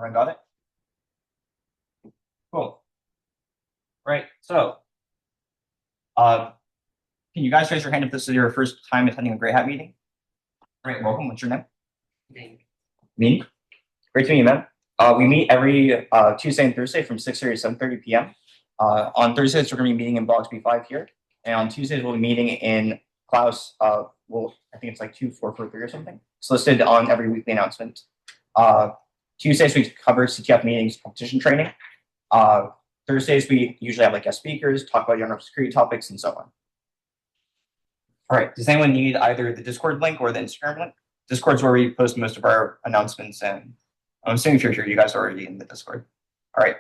Everyone got it? Cool. Right. So, can you guys raise your hand if this is your first time attending a Grey Hat meeting? Great. Welcome. What's your name? Me. Great to meet you, man. We meet every Tuesday and Thursday from 6:30 to 7:30 p.m. On Thursdays, we're going to be meeting in Blocks B5 here. And on Tuesdays, we'll be meeting in Klaus. Well, I think it's like 2443 or something. It's listed on every weekly announcement. Tuesdays, we cover CTF meetings, competition training. Thursdays, we usually have like guest speakers, talk about general security topics, and so on. All right. Does anyone need either the Discord link or the Instagram link? Discord's where we post most of our announcements, and I'm assuming if you're here, you guys are already in the Discord. All right.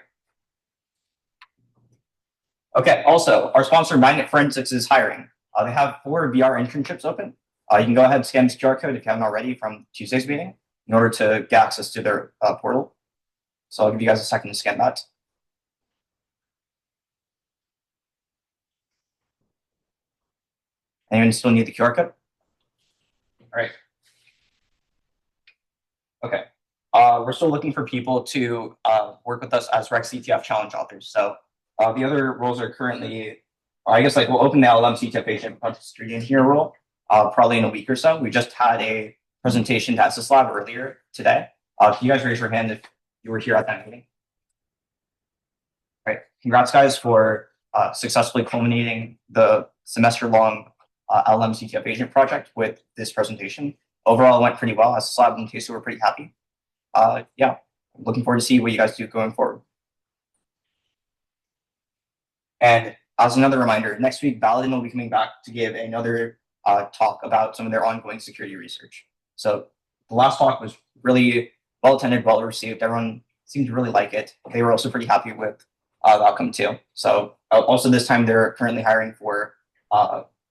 Okay. Also, our sponsor, Magnet Forensics, is hiring. They have 4 VR internships open. You can go ahead and scan this QR code if you haven't already from Tuesday's meeting in order to get access to their portal. So I'll give you guys a second to scan that. Anyone still need the QR code? All right. Okay. We're still looking for people to work with us as Rec CTF challenge authors. So the other roles are currently, I guess, like we'll open the LM CTF agent project security engineer role probably in a week or so. We just had a presentation to SS Lab earlier today. Can you guys raise your hand if you were here at that meeting? All right. Congrats, guys, for successfully culminating the semester-long LM CTF agent project with this presentation. Overall, it went pretty well. SS Lab and Casey were pretty happy. Yeah, looking forward to see what you guys do going forward. And as another reminder, next week, Paladin will be coming back to give another talk about some of their ongoing security research. So the last talk was really well attended, well received. Everyone seemed to really like it. They were also pretty happy with the outcome too. So also this time they're currently hiring for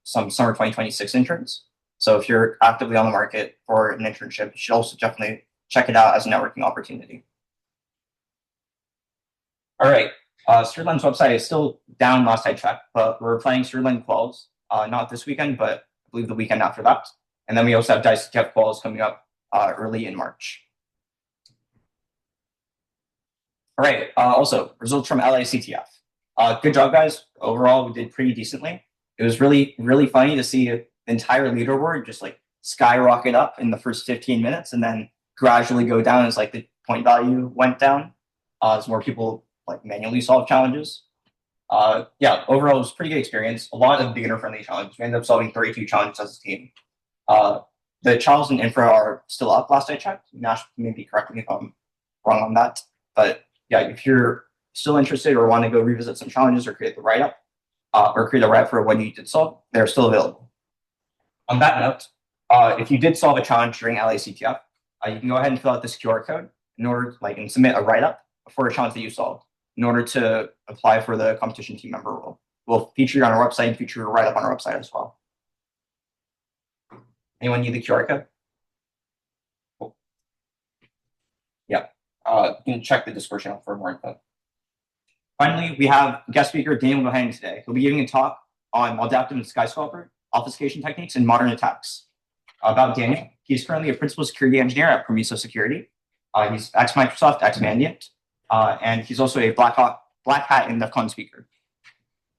some summer 2026 interns. So if you're actively on the market for an internship, you should also definitely check it out as a networking opportunity. All right. Sturdland's website is still down last I checked, but we're planning Sturdland quals, not this weekend, but I believe the weekend after that. And then we also have DICE CTF quals coming up early in March. All right. Also, results from LACTF. Good job, guys. Overall, we did pretty decently. It was really, really funny to see the entire leaderboard just like skyrocket up in the first 15 minutes and then gradually go down as like the point value went down as more people like manually solve challenges. Yeah, overall it was a pretty good experience. A lot of beginner friendly challenges. We ended up solving 32 challenges as a team. The challenges in infra are still up last I checked. Nash, maybe correct me if I'm wrong on that. But yeah, if you're still interested or want to go revisit some challenges or create the write-up or create a write-up for what you did solve, they're still available. On that note, if you did solve a challenge during LACTF, you can go ahead and fill out this QR code in order and submit a write-up for a challenge that you solved in order to apply for the competition team member role. We'll feature you on our website and feature a write-up on our website as well. Anyone need the QR code? Cool. Yeah, you can check the Discord channel for more info. Finally, we have guest speaker Daniel Bohannon today. He'll be giving a talk on MaLDAPtive and SkyScalper, obfuscation techniques, and modern attacks. About Daniel, he's currently a principal security engineer at Promiso Security. He's ex-Microsoft, ex-Mandiant, and he's also a Black Hat and DEF CON speaker.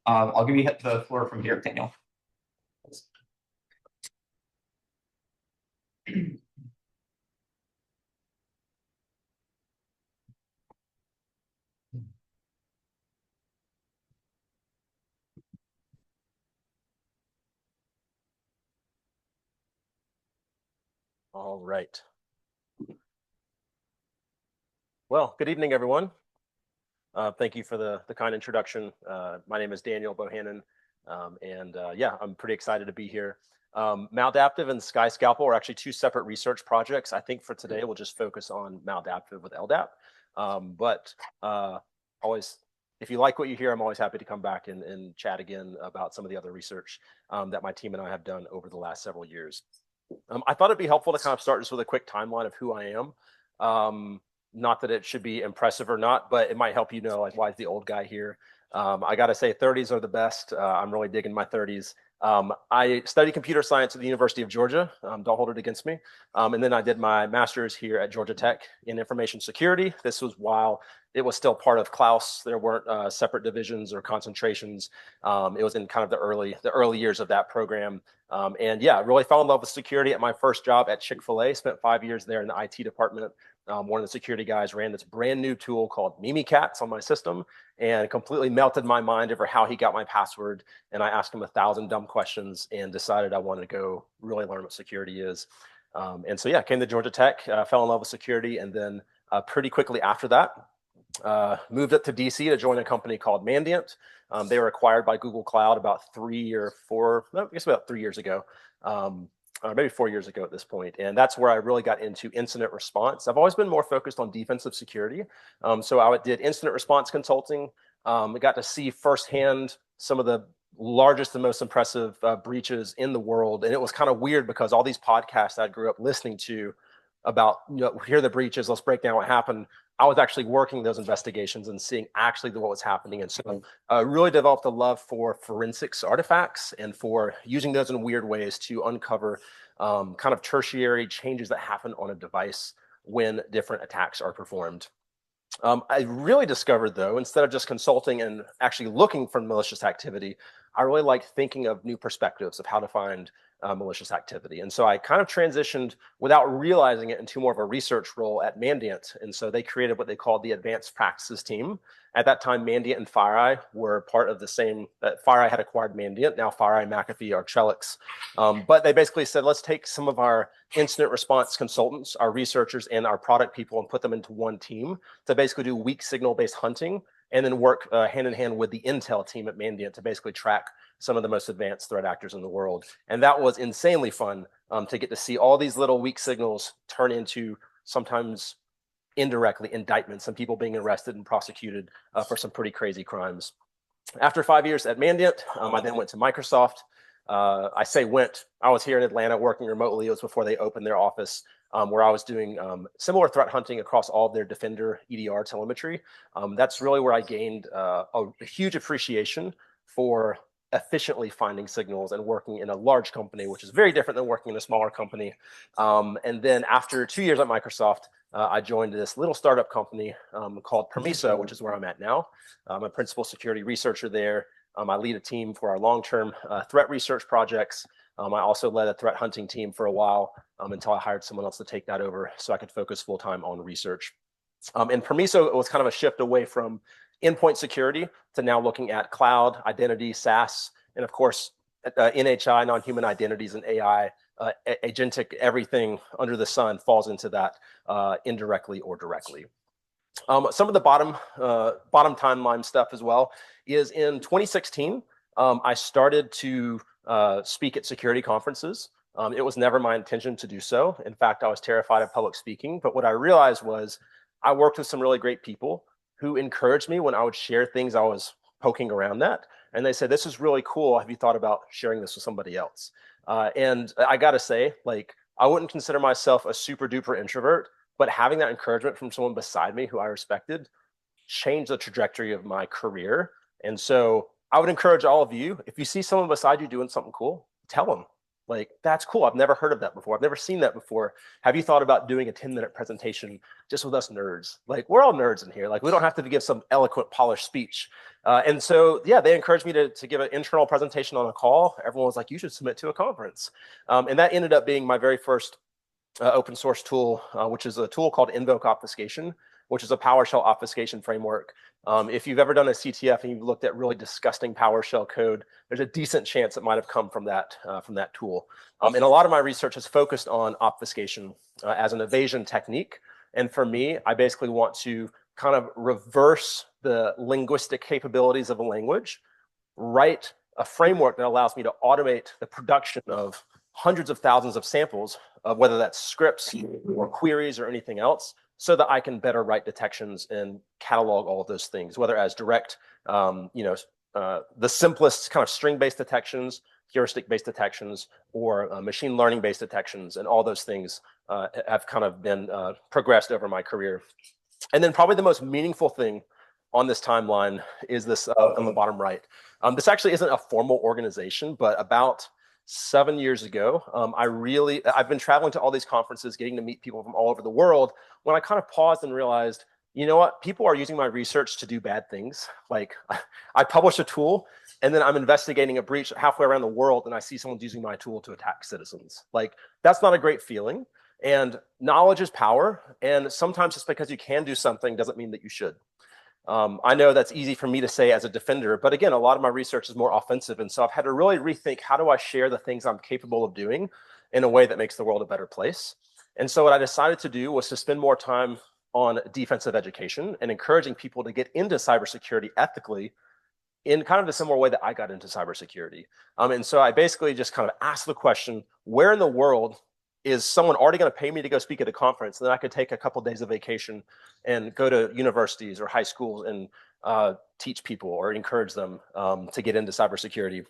I'll give you the floor from here, Daniel. All right. Well, good evening, everyone. Thank you for the kind introduction. My name is Daniel Bohannon, and yeah, I'm pretty excited to be here. MaLDAPtive and SkyScalper are actually 2 separate research projects. I think for today, we'll just focus on MaLDAPtive with LDAP. But always, if you like what you hear, I'm always happy to come back and chat again about some of the other research that my team and I have done over the last several years. I thought it'd be helpful to kind of start just with a quick timeline of who I am. Not that it should be impressive or not, but it might help you know, like, why is the old guy here? I got to say 30s are the best. I'm really digging my 30s. I studied computer science at the University of Georgia. Don't hold it against me. And then I did my master's here at Georgia Tech in information security. This was while it was still part of Klaus. There weren't separate divisions or concentrations. It was in kind of the early years of that program. And yeah, I really fell in love with security at my first job at Chick-fil-A. Spent 5 years there in the IT department. One of the security guys ran this brand new tool called Mimikatz on my system and completely melted my mind over how he got my password. And I asked him 1,000 dumb questions and decided I wanted to go really learn what security is. And so, yeah, came to Georgia Tech, fell in love with security. And then pretty quickly after that, moved up to DC to join a company called Mandiant. They were acquired by Google Cloud about 3 or 4, I guess about 3 years ago. Maybe 4 years ago at this point. And that's where I really got into incident response. I've always been more focused on defensive security. So I did incident response consulting. I got to see firsthand some of the largest and most impressive breaches in the world. And it was kind of weird because all these podcasts I grew up listening to about, here are the breaches, let's break down what happened. I was actually working those investigations and seeing actually what was happening. And so I really developed a love for forensics artifacts and for using those in weird ways to uncover kind of tertiary changes that happen on a device when different attacks are performed. I really discovered, though, instead of just consulting and actually looking for malicious activity, I really liked thinking of new perspectives of how to find malicious activity. And so I kind of transitioned without realizing it into more of a research role at Mandiant. And so they created what they called the Advanced Practices team. At that time, Mandiant and FireEye were part of the same, FireEye had acquired Mandiant, now FireEye, McAfee are Trellix. But they basically said, let's take some of our incident response consultants, our researchers, and our product people and put them into one team to basically do weak signal-based hunting and then work hand in hand with the Intel team at Mandiant to basically track some of the most advanced threat actors in the world. And that was insanely fun to get to see all these little weak signals turn into sometimes indirectly indictments and people being arrested and prosecuted for some pretty crazy crimes. After 5 years at Mandiant, I then went to Microsoft. I say went, I was here in Atlanta working remotely. It was before they opened their office where I was doing similar threat hunting across all of their Defender EDR telemetry. That's really where I gained a huge appreciation for efficiently finding signals and working in a large company, which is very different than working in a smaller company. And then after 2 years at Microsoft, I joined this little startup company called Permiso, which is where I'm at now. I'm a principal security researcher there. I lead a team for our long-term threat research projects. I also led a threat hunting team for a while until I hired someone else to take that over so I could focus full-time on research. And Permiso, it was kind of a shift away from endpoint security to now looking at cloud, identity, SaaS, and of course, NHI, non-human identities, and AI, agentic, everything under the sun falls into that indirectly or directly. Some of the bottom timeline stuff as well is in 2016, I started to speak at security conferences. It was never my intention to do so. In fact, I was terrified of public speaking. But what I realized was I worked with some really great people who encouraged me when I would share things I was poking around at. And they said, this is really cool. Have you thought about sharing this with somebody else? And I got to say, like, I wouldn't consider myself a super duper introvert, but having that encouragement from someone beside me who I respected changed the trajectory of my career. And so I would encourage all of you, if you see someone beside you doing something cool, tell them, like, that's cool. I've never heard of that before. I've never seen that before. Have you thought about doing a 10-minute presentation just with us nerds? Like, we're all nerds in here. Like, we don't have to give some eloquent, polished speech. And so, yeah, they encouraged me to give an internal presentation on a call. Everyone was like, you should submit to a conference. And that ended up being my very first open source tool, which is a tool called Invoke Obfuscation, which is a PowerShell obfuscation framework. If you've ever done a CTF and you've looked at really disgusting PowerShell code, there's a decent chance it might have come from that tool. And a lot of my research is focused on obfuscation as an evasion technique. And for me, I basically want to kind of reverse the linguistic capabilities of a language, write a framework that allows me to automate the production of hundreds of thousands of samples of whether that's scripts or queries or anything else, so that I can better write detections and catalog all of those things, whether as direct, the simplest kind of string-based detections, heuristic-based detections, or machine learning-based detections, and all those things have kind of been progressed over my career. And then probably the most meaningful thing on this timeline is this on the bottom right. This actually isn't a formal organization, but about 7 years ago, I've been traveling to all these conferences, getting to meet people from all over the world, when I kind of paused and realized, you know what, people are using my research to do bad things. Like I publish a tool and then I'm investigating a breach halfway around the world and I see someone using my tool to attack citizens. Like that's not a great feeling. And knowledge is power. And sometimes just because you can do something doesn't mean that you should. I know that's easy for me to say as a defender, but again, a lot of my research is more offensive. And so I've had to really rethink, how do I share the things I'm capable of doing in a way that makes the world a better place? And so what I decided to do was to spend more time on defensive education and encouraging people to get into cybersecurity ethically in kind of the similar way that I got into cybersecurity. And so I basically just kind of asked the question, where in the world is someone already going to pay me to go speak at a conference? And then I could take a couple of days of vacation and go to universities or high schools and teach people or encourage them to get into cybersecurity.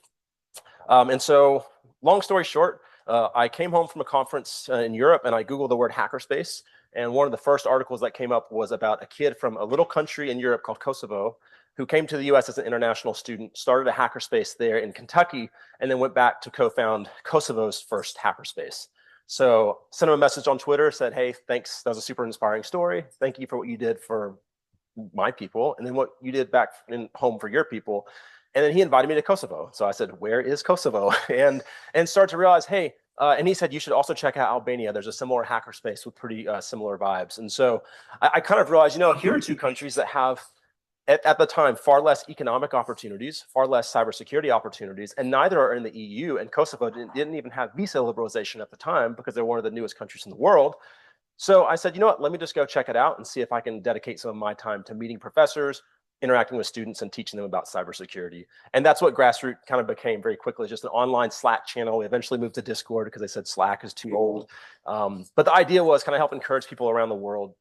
And so long story short, I came home from a conference in Europe and I Googled the word hackerspace. And one of the first articles that came up was about a kid from a little country in Europe called Kosovo who came to the US as an international student, started a hackerspace there in Kentucky, and then went back to co-found Kosovo's first hackerspace. So sent him a message on Twitter, said, hey, thanks. That was a super inspiring story. Thank you for what you did for my people. And then what you did back in home for your people. And then he invited me to Kosovo. So I said, where is Kosovo? And started to realize, hey, and he said, you should also check out Albania. There's a similar hackerspace with pretty similar vibes. And so I kind of realized, here are two countries that have, at the time, far less economic opportunities, far less cybersecurity opportunities, and neither are in the EU. And Kosovo didn't even have visa liberalization at the time because they're one of the newest countries in the world. So I said, you know what, let me just go check it out and see if I can dedicate some of my time to meeting professors, interacting with students, and teaching them about cybersecurity. And that's what Grassroot kind of became very quickly, just an online Slack channel. We eventually moved to Discord because they said Slack is too old. But the idea was kind of help encourage people around the world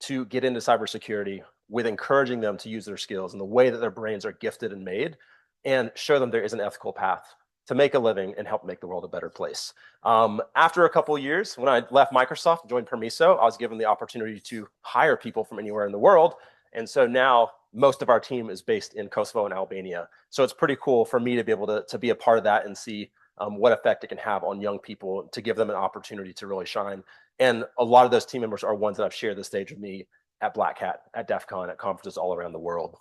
to get into cybersecurity with encouraging them to use their skills and the way that their brains are gifted and made, and show them there is an ethical path to make a living and help make the world a better place. After a couple of years, when I left Microsoft and joined Permiso, I was given the opportunity to hire people from anywhere in the world. And so now most of our team is based in Kosovo and Albania. So it's pretty cool for me to be able to be a part of that and see what effect it can have on young people, to give them an opportunity to really shine. And a lot of those team members are ones that I've shared the stage with me at Black Hat, at DEF CON, at conferences all around the world.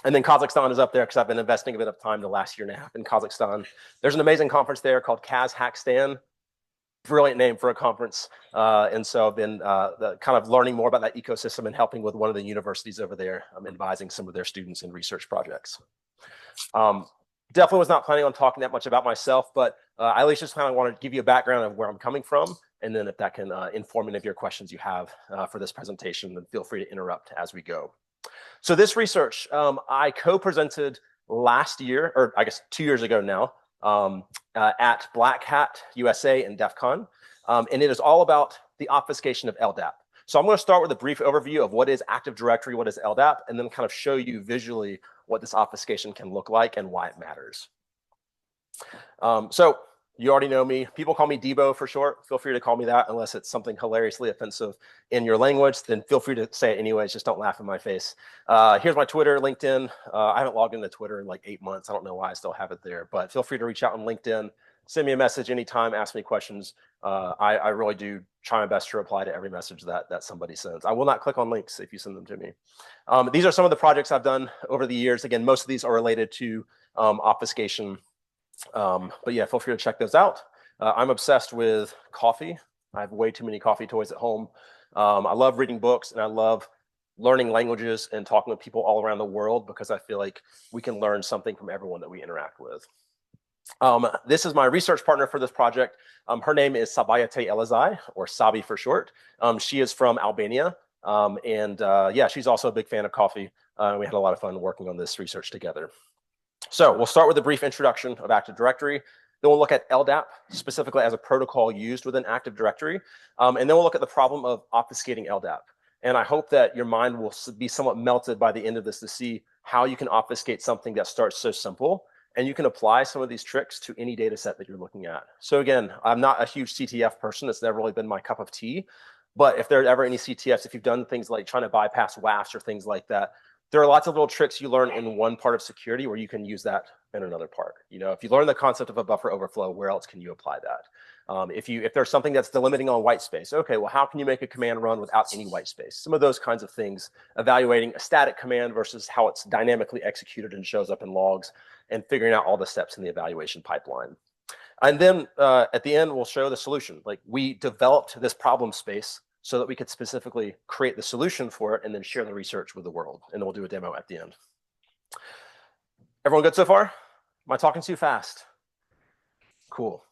And then Kazakhstan is up there because I've been investing a bit of time the last year and a half in Kazakhstan. There's an amazing conference there called Kazhakstan. Brilliant name for a conference. And so I've been kind of learning more about that ecosystem and helping with one of the universities over there, advising some of their students in research projects. Definitely was not planning on talking that much about myself, but I at least just kind of want to give you a background of where I'm coming from. And then if that can inform any of your questions you have for this presentation, then feel free to interrupt as we go. So this research I co-presented last year, or I guess 2 years ago now, at Black Hat USA and DEF CON. And it is all about the obfuscation of LDAP. So I'm going to start with a brief overview of what is Active Directory, what is LDAP, and then kind of show you visually what this obfuscation can look like and why it matters. So you already know me. People call me Debo for short. Feel free to call me that unless it's something hilariously offensive in your language. Then feel free to say it anyways. Just don't laugh in my face. Here's my Twitter, LinkedIn. I haven't logged into Twitter in like 8 months. I don't know why I still have it there. But feel free to reach out on LinkedIn. Send me a message anytime. Ask me questions. I really do try my best to reply to every message that somebody sends. I will not click on links if you send them to me. These are some of the projects I've done over the years. Again, most of these are related to obfuscation. But yeah, feel free to check those out. I'm obsessed with coffee. I have way too many coffee toys at home. I love reading books and I love learning languages and talking with people all around the world because I feel like we can learn something from everyone that we interact with. This is my research partner for this project. Her name is Sabayate Elazai, or Sabi for short. She is from Albania. Yeah, she's also a big fan of coffee. We had a lot of fun working on this research together. So we'll start with a brief introduction of Active Directory. Then we'll look at LDAP, specifically as a protocol used within Active Directory. And then we'll look at the problem of obfuscating LDAP. And I hope that your mind will be somewhat melted by the end of this to see how you can obfuscate something that starts so simple. And you can apply some of these tricks to any data set that you're looking at. So again, I'm not a huge CTF person. It's never really been my cup of tea. But if there are ever any CTFs, if you've done things like trying to bypass WAFs or things like that, there are lots of little tricks you learn in one part of security where you can use that in another part. If you learn the concept of a buffer overflow, where else can you apply that? If there's something that's delimiting on white space, okay, well, how can you make a command run without any white space? Some of those kinds of things, evaluating a static command versus how it's dynamically executed and shows up in logs, and figuring out all the steps in the evaluation pipeline. And then at the end, we'll show the solution. Like, we developed this problem space so that we could specifically create the solution for it and then share the research with the world. And then we'll do a demo at the end. Everyone good so far? Am I talking too fast? Cool.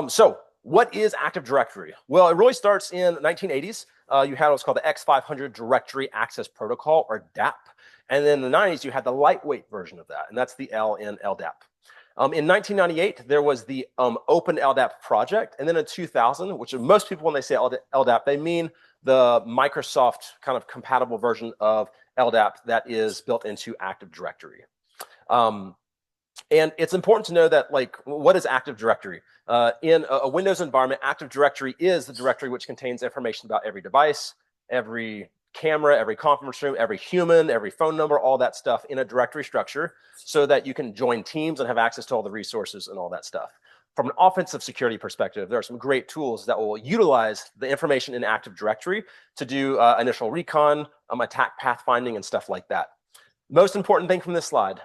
So what is Active Directory? Well, it really starts in the 1980s. You had what's called the X500 Directory Access Protocol, or DAP. And then in the 90s, you had the lightweight version of that, and that's the L in LDAP. In 1998, there was the Open LDAP project. And then in 2000, which most people, when they say LDAP, they mean the Microsoft kind of compatible version of LDAP that is built into Active Directory. And it's important to know that, like, what is Active Directory? In a Windows environment, Active Directory is the directory which contains information about every device, every camera, every conference room, every human, every phone number, all that stuff in a directory structure so that you can join teams and have access to all the resources and all that stuff. From an offensive security perspective, there are some great tools that will utilize the information in Active Directory to do initial recon, attack pathfinding, and stuff like that. Most important thing from this slide,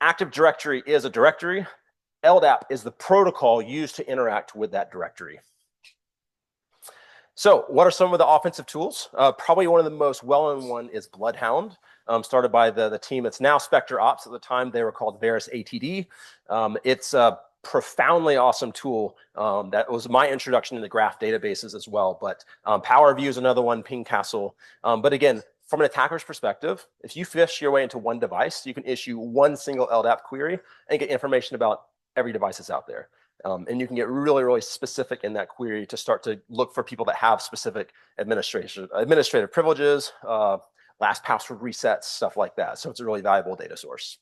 Active Directory is a directory. LDAP is the protocol used to interact with that directory. So what are some of the offensive tools? Probably one of the most well-known one is Bloodhound, started by the team. It's now Spectre Ops. At the time, they were called Varus ATD. It's a profoundly awesome tool that was my introduction into graph databases as well. But PowerView is another one, Ping Castle. But again, from an attacker's perspective, if you fish your way into one device, you can issue one single LDAP query and get information about every device that's out there. And you can get really, really specific in that query to start to look for people that have specific administrative privileges, last password resets, stuff like that. So it's a really valuable data source.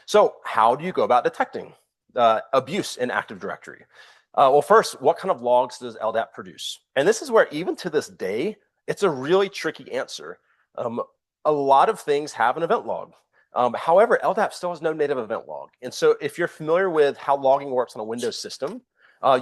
So how do you go about detecting abuse in Active Directory? Well, first, what kind of logs does LDAP produce? And this is where, even to this day, it's a really tricky answer. A lot of things have an event log. However, LDAP still has no native event log. And so if you're familiar with how logging works on a Windows system,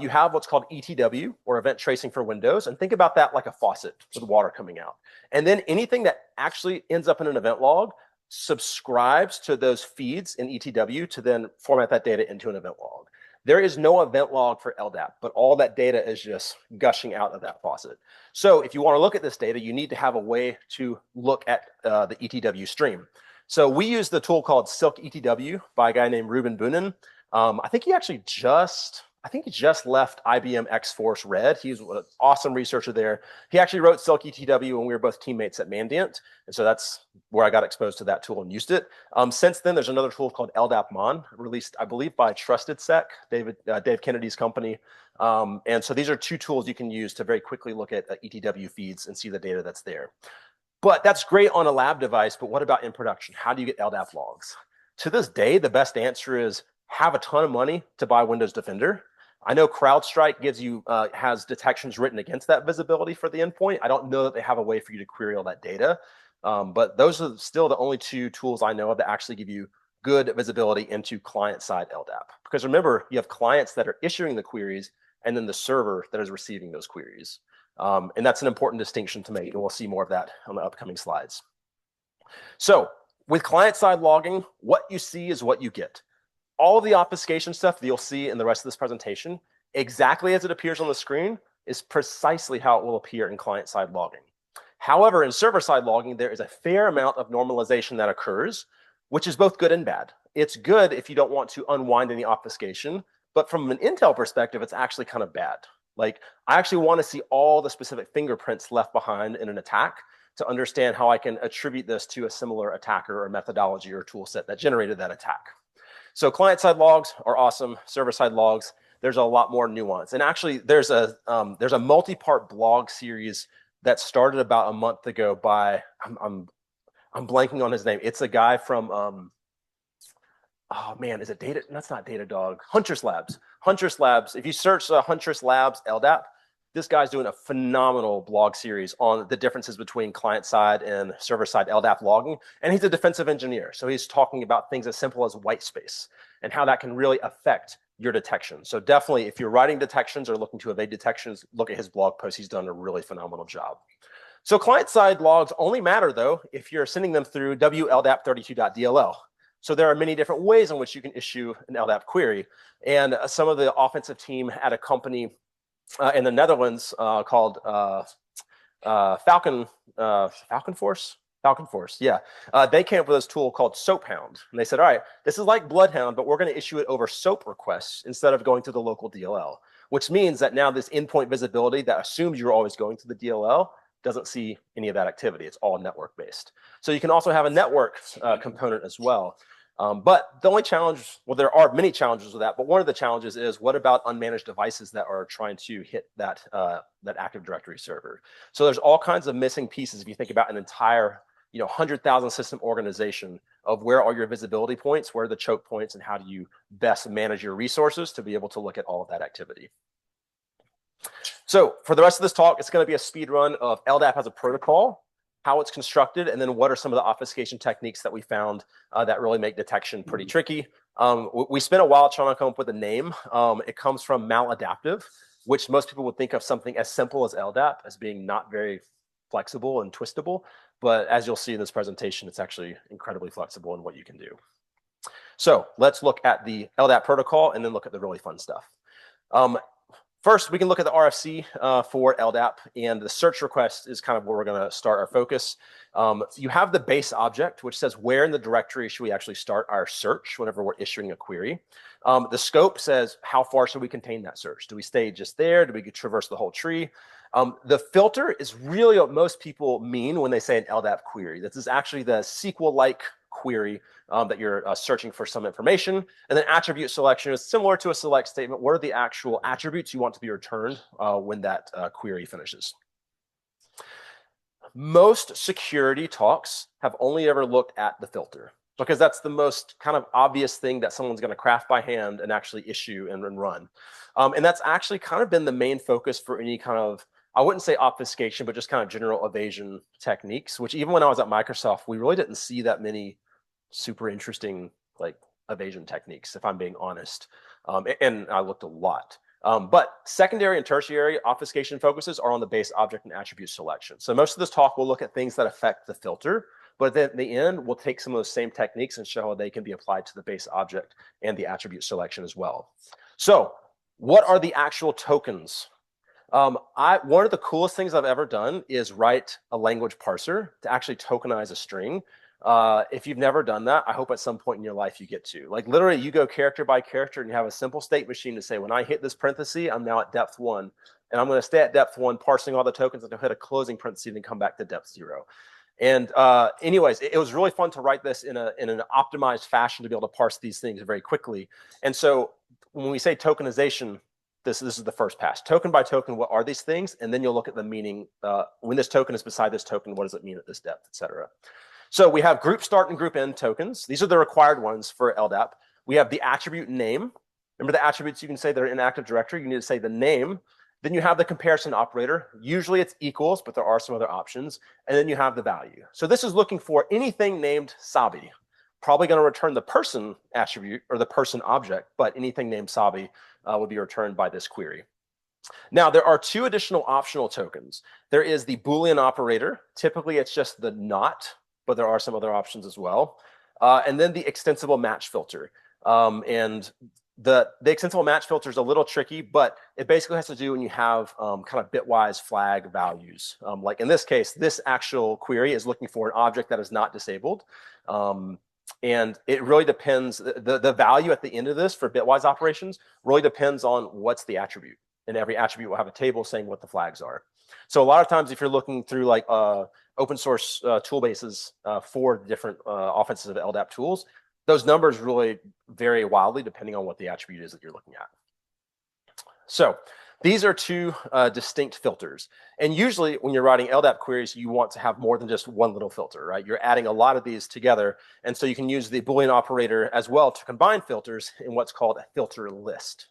you have what's called ETW, or event tracing for Windows. And think about that like a faucet with water coming out. And then anything that actually ends up in an event log subscribes to those feeds in ETW to then format that data into an event log. There is no event log for LDAP, but all that data is just gushing out of that faucet. So if you want to look at this data, you need to have a way to look at the ETW stream. So we use the tool called Silk ETW by a guy named Ruben Bohannon. I think he just left IBM X-Force Red. He's an awesome researcher there. He actually wrote Silk ETW when we were both teammates at Mandiant. And so that's where I got exposed to that tool and used it. Since then, there's another tool called LDAPmon, released, I believe, by TrustedSec, Dave Kennedy's company. And so these are two tools you can use to very quickly look at ETW feeds and see the data that's there. But that's great on a lab device, but what about in production? How do you get LDAP logs? To this day, the best answer is have a ton of money to buy Windows Defender. I know CrowdStrike gives you has detections written against that visibility for the endpoint. I don't know that they have a way for you to query all that data, but those are still the only two tools I know of that actually give you good visibility into client-side LDAP. Because remember, you have clients that are issuing the queries and then the server that is receiving those queries. And that's an important distinction to make, and we'll see more of that on the upcoming slides. So with client-side logging, what you see is what you get. All of the obfuscation stuff that you'll see in the rest of this presentation, exactly as it appears on the screen, is precisely how it will appear in client-side logging. However, in server-side logging, there is a fair amount of normalization that occurs, which is both good and bad. It's good if you don't want to unwind any obfuscation, but from an intel perspective, it's actually kind of bad. Like, I actually want to see all the specific fingerprints left behind in an attack to understand how I can attribute this to a similar attacker or methodology or tool set that generated that attack. So client-side logs are awesome. Server-side logs, there's a lot more nuance. And actually, there's a multi-part blog series that started about a month ago by, I'm blanking on his name. It's a guy from, oh man, is it Data? That's not Datadog. Huntress Labs. Huntress Labs. If you search Huntress Labs LDAP, This guy's doing a phenomenal blog series on the differences between client-side and server-side LDAP logging, and he's a defensive engineer. So he's talking about things as simple as white space and how that can really affect your detection. So definitely, if you're writing detections or looking to evade detections, look at his blog post. He's done a really phenomenal job. So client-side logs only matter, though, if you're sending them through wldap32.dll. So there are many different ways in which you can issue an LDAP query. And some of the offensive team at a company in the Netherlands called Falcon Force. Yeah. They came up with this tool called SoapHound. And they said, all right, this is like Bloodhound, but we're going to issue it over SOAP requests instead of going to the local DLL, which means that now this endpoint visibility that assumes you're always going to the DLL doesn't see any of that activity. It's all network based. So you can also have a network component as well. But the only challenge, well, there are many challenges with that, but one of the challenges is what about unmanaged devices that are trying to hit that, that Active Directory server? So there's all kinds of missing pieces if you think about an entire 100,000 system organization of where are your visibility points, where are the choke points, and how do you best manage your resources to be able to look at all of that activity. So for the rest of this talk, it's going to be a speed run of LDAP as a protocol, how it's constructed, and then what are some of the obfuscation techniques that we found that really make detection pretty tricky. We spent a while trying to come up with a name. It comes from MaLDAPtive, which most people would think of something as simple as LDAP as being not very flexible and twistable. But as you'll see in this presentation, it's actually incredibly flexible in what you can do. So let's look at the LDAP protocol and then look at the really fun stuff. First, we can look at the RFC for LDAP, and the search request is kind of where we're going to start our focus. You have the base object, which says where in the directory should we actually start our search whenever we're issuing a query. The scope says how far should we contain that search? Do we stay just there? Do we traverse the whole tree? The filter is really what most people mean when they say an LDAP query. This is actually the SQL-like query that you're searching for some information. And then attribute selection is similar to a select statement. What are the actual attributes you want to be returned when that query finishes? Most security talks have only ever looked at the filter because that's the most kind of obvious thing that someone's going to craft by hand and actually issue and run. And that's actually kind of been the main focus for any kind of, I wouldn't say obfuscation, but just kind of general evasion techniques, which even when I was at Microsoft, we really didn't see that many super interesting like evasion techniques, if I'm being honest. And I looked a lot. But secondary and tertiary obfuscation focuses are on the base object and attribute selection. So most of this talk will look at things that affect the filter, but then at the end, we'll take some of those same techniques and show how they can be applied to the base object and the attribute selection as well. So what are the actual tokens? One of the coolest things I've ever done is write a language parser to actually tokenize a string. If you've never done that, I hope at some point in your life you get to. Like literally, you go character by character and you have a simple state machine to say, when I hit this parenthesis, I'm now at depth 1. And I'm going to stay at depth 1, parsing all the tokens until I hit a closing parenthesis and then come back to depth 0. And anyways, it was really fun to write this in an optimized fashion to be able to parse these things very quickly. And so when we say tokenization, this is the first pass. Token by token, what are these things? And then you'll look at the meaning. When this token is beside this token, what does it mean at this depth, et cetera. So we have group start and group end tokens. These are the required ones for LDAP. We have the attribute name. Remember the attributes you can say that are in Active Directory? You need to say the name. Then you have the comparison operator. Usually it's equals, but there are some other options. And then you have the value. So this is looking for anything named Sabi. Probably going to return the person attribute or the person object, but anything named Sabi would be returned by this query. Now, there are two additional optional tokens. There is the Boolean operator. Typically, it's just the not, but there are some other options as well. And then the extensible match filter. And the extensible match filter is a little tricky, but it basically has to do when you have kind of bitwise flag values. Like in this case, this actual query is looking for an object that is not disabled. And it really depends, the value at the end of this for bitwise operations really depends on what's the attribute. And every attribute will have a table saying what the flags are. So a lot of times if you're looking through like open source tool bases for different offensive LDAP tools, those numbers really vary wildly depending on what the attribute is that you're looking at. So these are two distinct filters. And usually when you're writing LDAP queries, you want to have more than just one little filter, right? You're adding a lot of these together. And so you can use the Boolean operator as well to combine filters in what's called a filter list.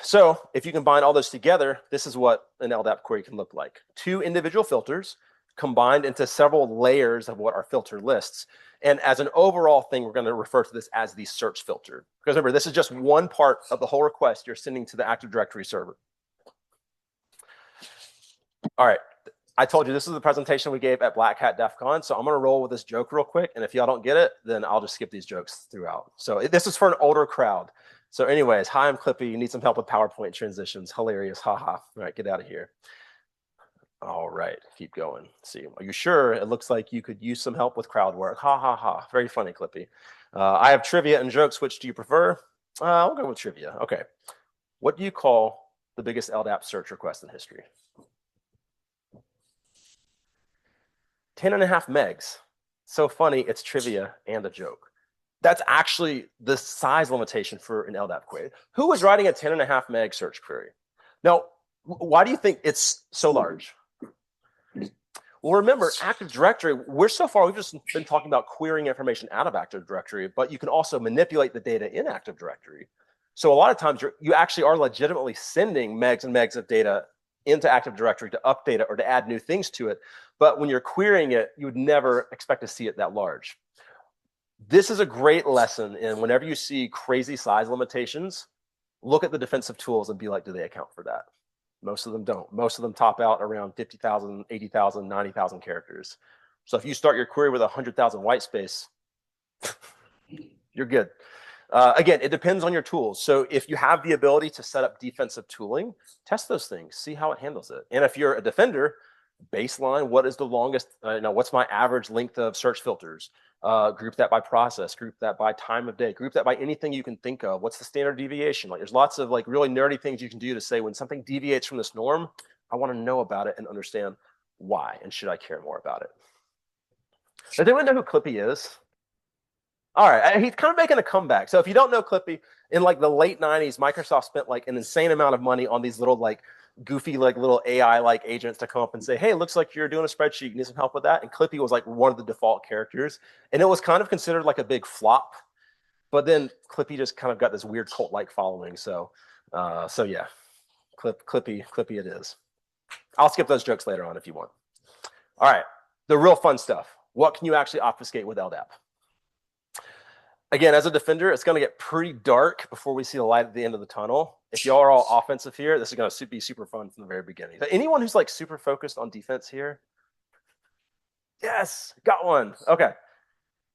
So if you combine all those together, this is what an LDAP query can look like. 2 individual filters combined into several layers of what our filter lists. And as an overall thing, we're going to refer to this as the search filter. Because remember, this is just one part of the whole request you're sending to the Active Directory server. All right. I told you this is the presentation we gave at Black Hat DEF CON, so I'm going to roll with this joke real quick. And if y'all don't get it, then I'll just skip these jokes throughout. So this is for an older crowd. So anyways, hi, I'm Clippy. You need some help with PowerPoint transitions. Hilarious. Haha. All right, get out of here. All right, keep going. Let's see, are you sure? It looks like you could use some help with crowd work. Ha, ha, ha. Very funny, Clippy. I have trivia and jokes. Which do you prefer? I'll go with trivia. Okay. What do you call the biggest LDAP search request in history? 10.5 megs. So funny, it's trivia and a joke. That's actually the size limitation for an LDAP query. Who was writing a 10.5 meg search query? Now, why do you think it's so large? Well, remember, Active Directory, we've just been talking about querying information out of Active Directory, but you can also manipulate the data in Active Directory. So a lot of times you actually are legitimately sending megs and megs of data into Active Directory to update it or to add new things to it. But when you're querying it, you would never expect to see it that large. This is a great lesson in whenever you see crazy size limitations, look at the defensive tools and be like, do they account for that? Most of them don't. Most of them top out around 50,000, 80,000, 90,000 characters. So if you start your query with 100,000 white space, you're good. Again, it depends on your tools. So if you have the ability to set up defensive tooling, test those things, see how it handles it. And if you're a defender, baseline, what is the longest, what's my average length of search filters? Group that by process, group that by time of day, group that by anything you can think of. What's the standard deviation? Like there's lots of like really nerdy things you can do to say when something deviates from this norm, I want to know about it and understand why, and should I care more about it? Does anyone know who Clippy is? All right, he's kind of making a comeback. So if you don't know Clippy, in like the late 90s, Microsoft spent like an insane amount of money on these little like goofy like little AI like agents to come up and say, hey, it looks like you're doing a spreadsheet. You need some help with that? And Clippy was like one of the default characters. And it was kind of considered like a big flop. But then Clippy just kind of got this weird cult-like following. So yeah, Clippy it is. I'll skip those jokes later on if you want. All right, the real fun stuff. What can you actually obfuscate with LDAP? Again, as a defender, it's going to get pretty dark before we see the light at the end of the tunnel. If y'all are all offensive here, this is going to be super fun from the very beginning. But anyone who's like super focused on defense here? Yes, got one. Okay,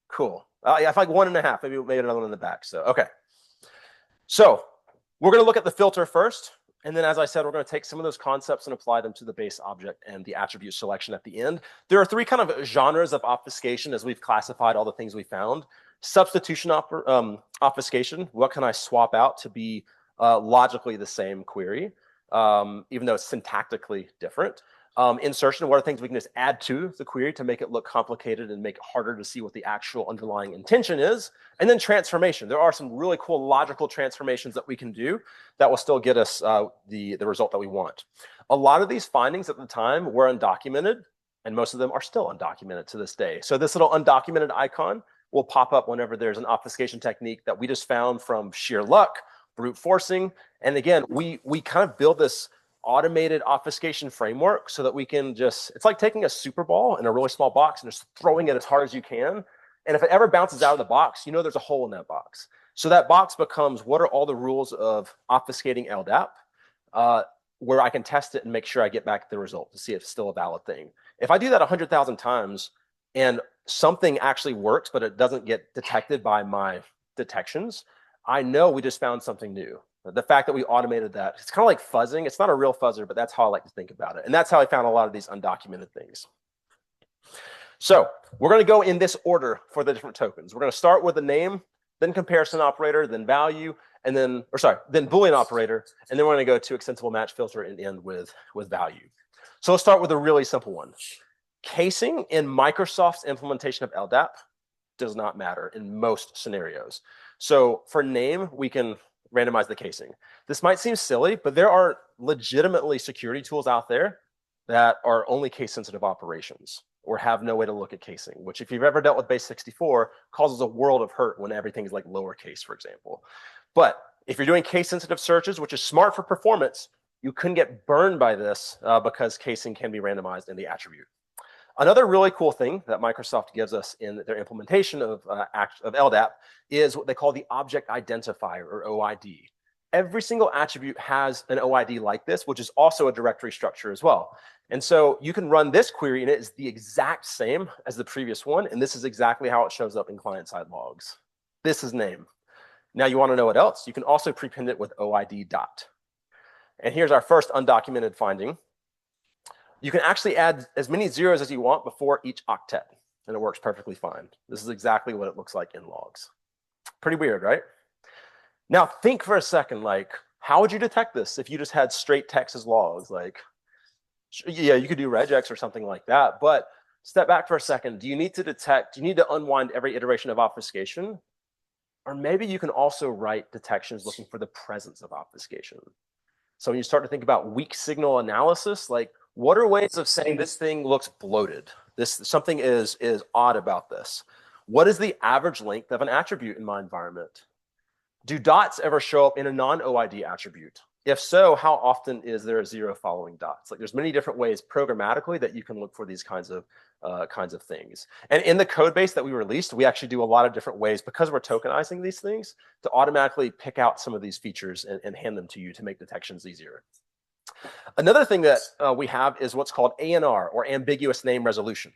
cool. Yeah, if like 1.5, maybe another one in the back. So, okay. So we're going to look at the filter first. And then, as I said, we're going to take some of those concepts and apply them to the base object and the attribute selection at the end. There are 3 kind of genres of obfuscation as we've classified all the things we found. Substitution obfuscation, what can I swap out to be logically the same query, even though it's syntactically different. Insertion, what are things we can just add to the query to make it look complicated and make it harder to see what the actual underlying intention is. And then transformation. There are some really cool logical transformations that we can do that will still get us the result that we want. A lot of these findings at the time were undocumented, and most of them are still undocumented to this day. So this little undocumented icon will pop up whenever there's an obfuscation technique that we just found from sheer luck, brute forcing. And again, we kind of build this automated obfuscation framework so that we can just, it's like taking a Super Ball in a really small box and just throwing it as hard as you can. And if it ever bounces out of the box, you know there's a hole in that box. So that box becomes, what are all the rules of obfuscating LDAP, where I can test it and make sure I get back the result to see if it's still a valid thing. If I do that 100,000 times and something actually works, but it doesn't get detected by my detections, I know we just found something new. The fact that we automated that, it's kind of like fuzzing. It's not a real fuzzer, but that's how I like to think about it. And that's how I found a lot of these undocumented things. So we're going to go in this order for the different tokens. We're going to start with the name, then comparison operator, then value, and then Boolean operator, and then we're going to go to extensible match filter and end with value. So let's start with a really simple one. Casing in Microsoft's implementation of LDAP does not matter in most scenarios. So for name, we can randomize the casing. This might seem silly, but there are legitimately security tools out there that are only case-sensitive operations or have no way to look at casing, which if you've ever dealt with base 64, causes a world of hurt when everything is like lowercase, for example. But If you're doing case-sensitive searches, which is smart for performance, you couldn't get burned by this because casing can be randomized in the attribute. Another really cool thing that Microsoft gives us in their implementation of LDAP is what they call the object identifier, or OID. Every single attribute has an OID like this, which is also a directory structure as well. And so you can run this query, and it is the exact same as the previous one, and this is exactly how it shows up in client-side logs. This is name. Now you want to know what else? You can also prepend it with OID dot. And here's our first undocumented finding. You can actually add as many zeros as you want before each octet, and it works perfectly fine. This is exactly what it looks like in logs. Pretty weird, right? Now think for a second, like, how would you detect this if you just had straight text as logs? Like, yeah, you could do regex or something like that, but step back for a second. Do you need to detect, do you need to unwind every iteration of obfuscation? Or maybe you can also write detections looking for the presence of obfuscation. So when you start to think about weak signal analysis, like, what are ways of saying this thing looks bloated? Something is odd about this. What is the average length of an attribute in my environment? Do dots ever show up in a non-OID attribute? If so, how often is there a zero following dots? Like, there's many different ways programmatically that you can look for these kinds of things. And in the code base that we released, we actually do a lot of different ways, because we're tokenizing these things, to automatically pick out some of these features and hand them to you to make detections easier. Another thing that we have is what's called ANR, or ambiguous name resolution.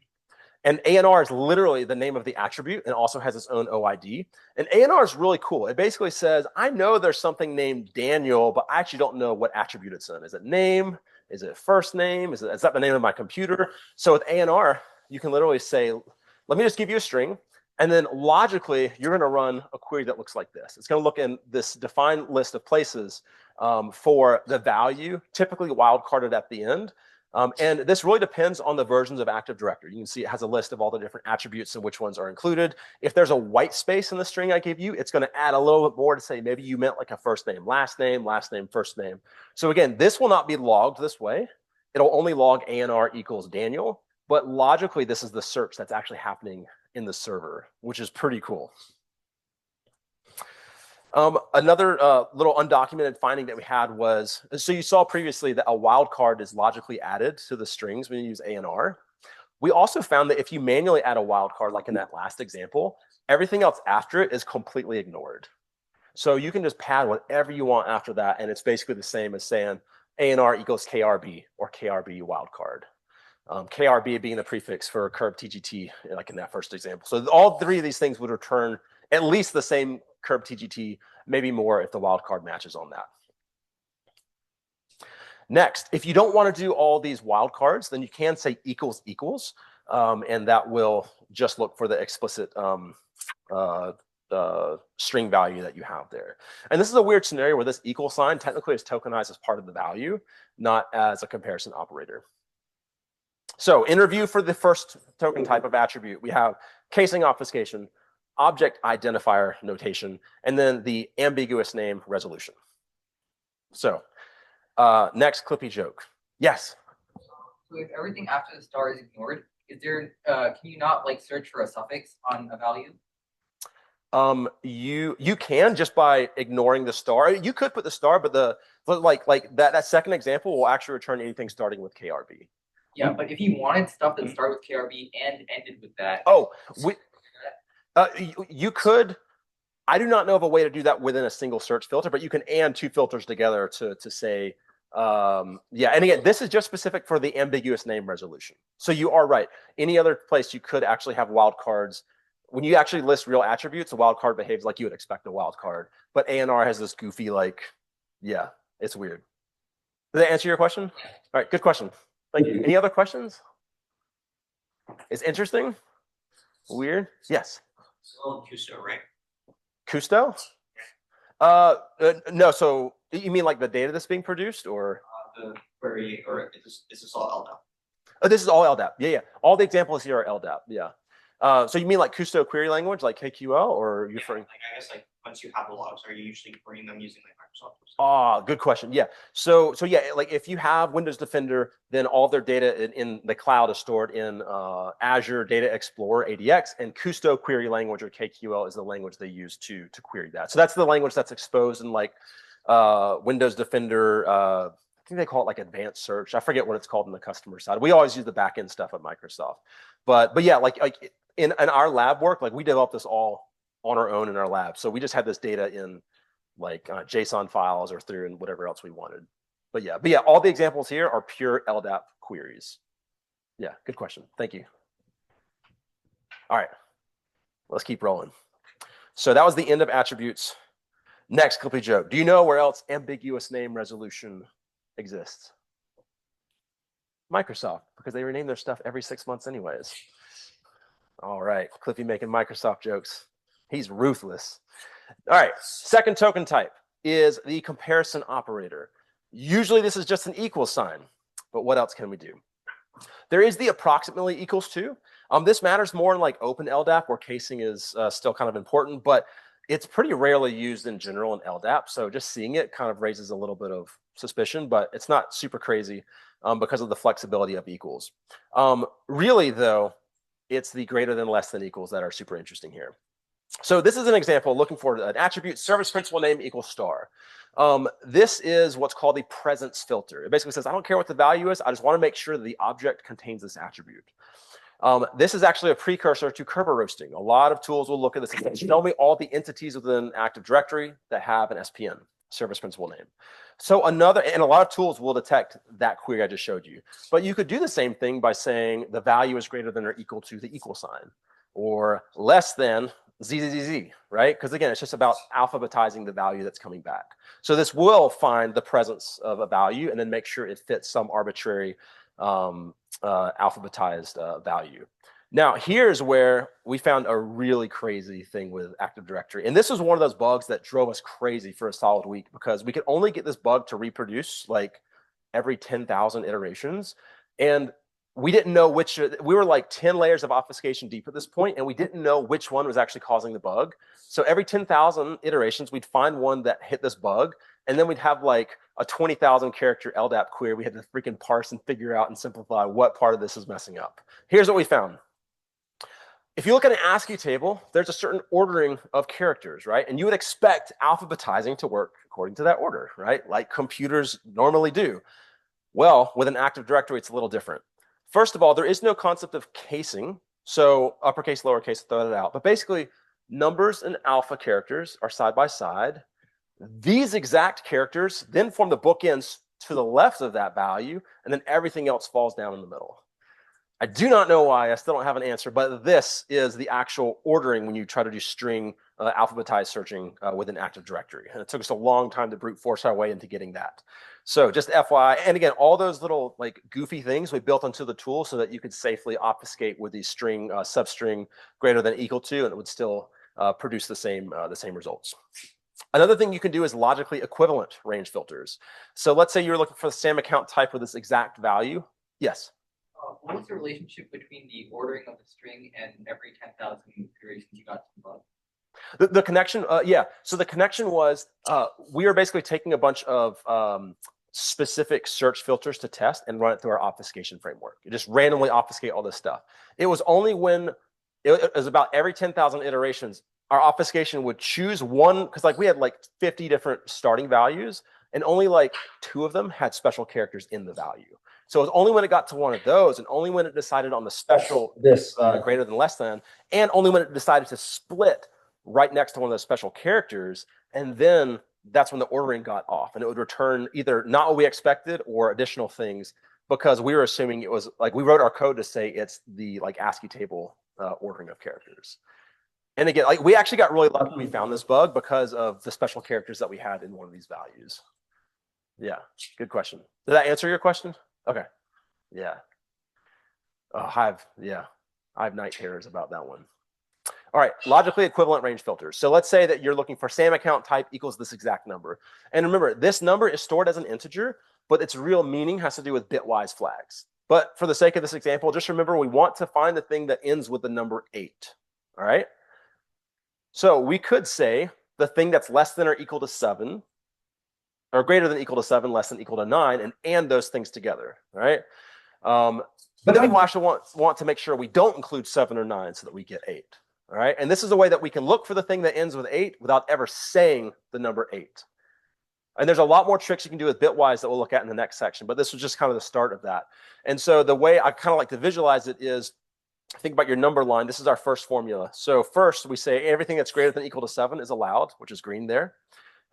And ANR is literally the name of the attribute and also has its own OID. And ANR is really cool. It basically says, I know there's something named Daniel, but I actually don't know what attribute it's in. Is it name? Is it first name? Is that the name of my computer? So with ANR, you can literally say, let me just give you a string. And then logically, you're going to run a query that looks like this. It's going to look in this defined list of places for the value, typically wildcarded at the end. And this really depends on the versions of Active Directory. You can see it has a list of all the different attributes and which ones are included. If there's a white space in the string I gave you, it's going to add a little bit more to say maybe you meant like a first name, last name, first name. So again, this will not be logged this way. It'll only log ANR equals Daniel. But logically, this is the search that's actually happening in the server, which is pretty cool. Another little undocumented finding that we had was, so you saw previously that a wildcard is logically added to the strings when you use ANR. We also found that if you manually add a wildcard, like in that last example, everything else after it is completely ignored. So you can just pad whatever you want after that, and it's basically the same as saying ANR equals KRB or KRB wildcard. KRB being the prefix for curve TGT, like in that first example. So all three of these things would return at least the same curve TGT, maybe more if the wildcard matches on that. Next, if you don't want to do all these wildcards, then you can say equals equals, and that will just look for the explicit string value that you have there. And this is a weird scenario where this equal sign technically is tokenized as part of the value, not as a comparison operator. So in review for the first token type of attribute, we have casing obfuscation, object identifier notation, and then the ambiguous name resolution. So next Clippy joke. Yes? So if everything after the star is ignored, is there can you not like search for a suffix on a value? You can just by ignoring the star. You could put the star, but that second example will actually return anything starting with KRB. Yeah, but if you wanted stuff that started with KRB and ended with that. Oh, you could. I do not know of a way to do that within a single search filter, but you can add two filters together to say, yeah. And again, this is just specific for the ambiguous name resolution. So you are right. Any other place you could actually have wildcards. When you actually list real attributes, a wildcard behaves like you would expect a wildcard. But ANR has this goofy, like, yeah, it's weird. Did that answer your question? All right, good question. Thank you. Any other questions? It's interesting? Weird? Yes? Still in Custo, right? Custo? No, so you mean like the data that's being produced, or? The query, or is this all LDAP? Oh, this is all LDAP. Yeah. All the examples here are LDAP. Yeah. So you mean like Custo query language, like KQL, or you're referring? Like I guess like once you have the logs? Are you usually querying them using like Microsoft? Ah, good question. Yeah. So yeah, like if you have Windows Defender, then all their data in the cloud is stored in Azure Data Explorer ADX, and Kusto Query Language, or KQL, is the language they use to query that. So that's the language that's exposed in like Windows Defender. I think they call it like advanced search. I forget what it's called on the customer side. We always use the backend stuff at Microsoft. But yeah, like in our lab work, like we developed this all on our own in our lab. So we just had this data in like JSON files or through and whatever else we wanted. But yeah, all the examples here are pure LDAP queries. Yeah, good question. Thank you. All right, let's keep rolling. So that was the end of attributes. Next, Clippy joke. Do you know where else ambiguous name resolution exists? Microsoft, because they rename their stuff every 6 months anyways. All right, Cliffy making Microsoft jokes. He's ruthless. All right, second token type is the comparison operator. Usually this is just an equal sign, but what else can we do? There is the approximately equals to. This matters more in like open LDAP, where casing is still kind of important, but it's pretty rarely used in general in LDAP. So just seeing it kind of raises a little bit of suspicion, but it's not super crazy because of the flexibility of equals. Really though, it's the greater than less than equals that are super interesting here. So this is an example looking for an attribute service principal name equals star. This is what's called the presence filter. It basically says, I don't care what the value is. I just want to make sure that the object contains this attribute. This is actually a precursor to Kerber roasting. A lot of tools will look at this and say, show me all the entities within Active Directory that have an SPN, service principal name. So and a lot of tools will detect that query I just showed you. But you could do the same thing by saying the value is greater than or equal to the equal sign, or less than ZZZZ, right? Because again, it's just about alphabetizing the value that's coming back. So this will find the presence of a value and then make sure it fits some arbitrary alphabetized value. Now, here's where we found a really crazy thing with Active Directory. And this was one of those bugs that drove us crazy for a solid week, because we could only get this bug to reproduce like every 10,000 iterations. And we didn't know which, we were like 10 layers of obfuscation deep at this point, and we didn't know which one was actually causing the bug. So every 10,000 iterations, we'd find one that hit this bug, and then we'd have like a 20,000 character LDAP query. We had to freaking parse and figure out and simplify what part of this is messing up. Here's what we found. If you look at an ASCII table, there's a certain ordering of characters, right? And you would expect alphabetizing to work according to that order, right? Like computers normally do. Well, with an Active Directory, it's a little different. First of all, there is no concept of casing. So uppercase, lowercase, throw it out. But basically, numbers and alpha characters are side by side. These exact characters then form the bookends to the left of that value, and then everything else falls down in the middle. I do not know why. I still don't have an answer, but this is the actual ordering when you try to do string alphabetized searching within Active Directory. And it took us a long time to brute force our way into getting that. So just FYI, and again, all those little like goofy things we built onto the tool so that you could safely obfuscate with the string substring greater than equal to, and it would still produce the same results. Another thing you can do is logically equivalent range filters. So let's say you're looking for the same account type with this exact value. Yes. What is the relationship between the ordering of the string and every 10,000 iterations you got to the bug? The connection, yeah. So the connection was we are basically taking a bunch of specific search filters to test and run it through our obfuscation framework. You just randomly obfuscate all this stuff. It was only when it was about every 10,000 iterations, our obfuscation would choose one, because like we had like 50 different starting values, and only like 2 of them had special characters in the value. So it was only when it got to one of those, and only when it decided on the special, this greater than less than, and only when it decided to split right next to one of those special characters, and then that's when the ordering got off, and it would return either not what we expected or additional things, because we were assuming it was like we wrote our code to say it's the like ASCII table ordering of characters. And again, like we actually got really lucky we found this bug because of the special characters that we had in one of these values. Yeah, good question. Did that answer your question? Okay. Yeah. Oh, I have night terrors about that one. All right, logically equivalent range filters. So let's say that you're looking for same account type equals this exact number. And remember, this number is stored as an integer, but its real meaning has to do with bitwise flags. But for the sake of this example, just remember we want to find the thing that ends with the number 8. All right? So we could say the thing that's less than or equal to 7, or greater than equal to 7, less than equal to 9, and those things together, right? But then we actually want to make sure we don't include 7 or 9 so that we get 8, all right? And this is a way that we can look for the thing that ends with 8 without ever saying the number 8. And there's a lot more tricks you can do with bitwise that we'll look at in the next section, but this was just kind of the start of that. And so the way I kind of like to visualize it is, think about your number line. This is our first formula. So first we say everything that's greater than equal to 7 is allowed, which is green there.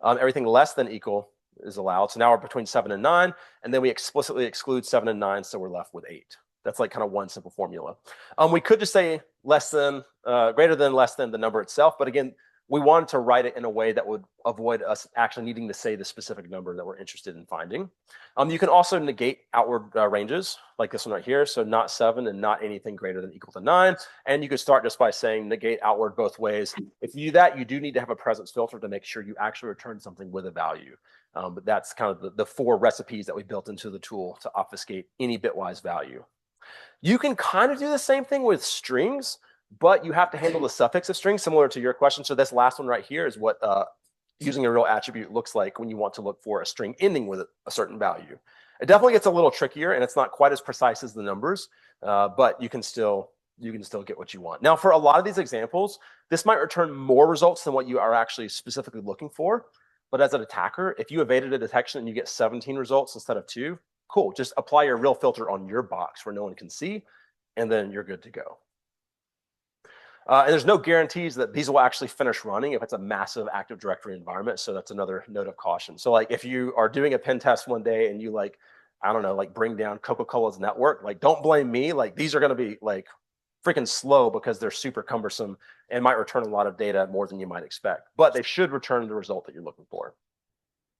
Everything less than equal is allowed. So now we're between 7 and 9, and then we explicitly exclude 7 and 9, so we're left with 8. That's like kind of one simple formula. We could just say less than, greater than, less than the number itself, but again, we wanted to write it in a way that would avoid us actually needing to say the specific number that we're interested in finding. You can also negate outward ranges, like this one right here, so not 7 and not anything greater than equal to 9. And you could start just by saying negate outward both ways. If you do that, you do need to have a presence filter to make sure you actually return something with a value. But that's kind of the 4 recipes that we built into the tool to obfuscate any bitwise value. You can kind of do the same thing with strings, but you have to handle the suffix of strings, similar to your question. So this last one right here is what using a real attribute looks like when you want to look for a string ending with a certain value. It definitely gets a little trickier, and it's not quite as precise as the numbers, but you can still get what you want. Now, for a lot of these examples, this might return more results than what you are actually specifically looking for. But as an attacker, if you evaded a detection and you get 17 results instead of 2, cool. Just apply your real filter on your box where no one can see, and then you're good to go. And there's no guarantees that these will actually finish running if it's a massive Active Directory environment. So that's another note of caution. So like if you are doing a pen test one day and you like, I don't know, like bring down Coca-Cola's network, like don't blame me. Like these are going to be like freaking slow because they're super cumbersome and might return a lot of data more than you might expect. But they should return the result that you're looking for.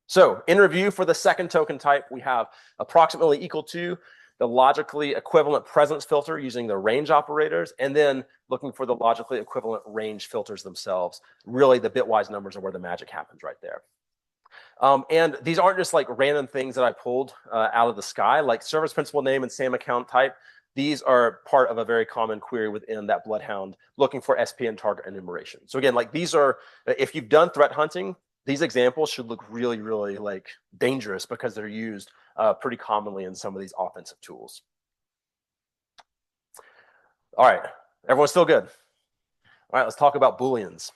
So in review, for the second token type, we have approximately equal to, the logically equivalent presence filter using the range operators, and then looking for the logically equivalent range filters themselves. Really, the bitwise numbers are where the magic happens right there. And these aren't just like random things that I pulled out of the sky, like service principal name and SAM account type. These are part of a very common query within that Bloodhound looking for SPN target enumeration. So again, like these are, if you've done threat hunting, these examples should look really, really like dangerous because they're used pretty commonly in some of these offensive tools. All right, everyone's still good? All right, let's talk about Booleans.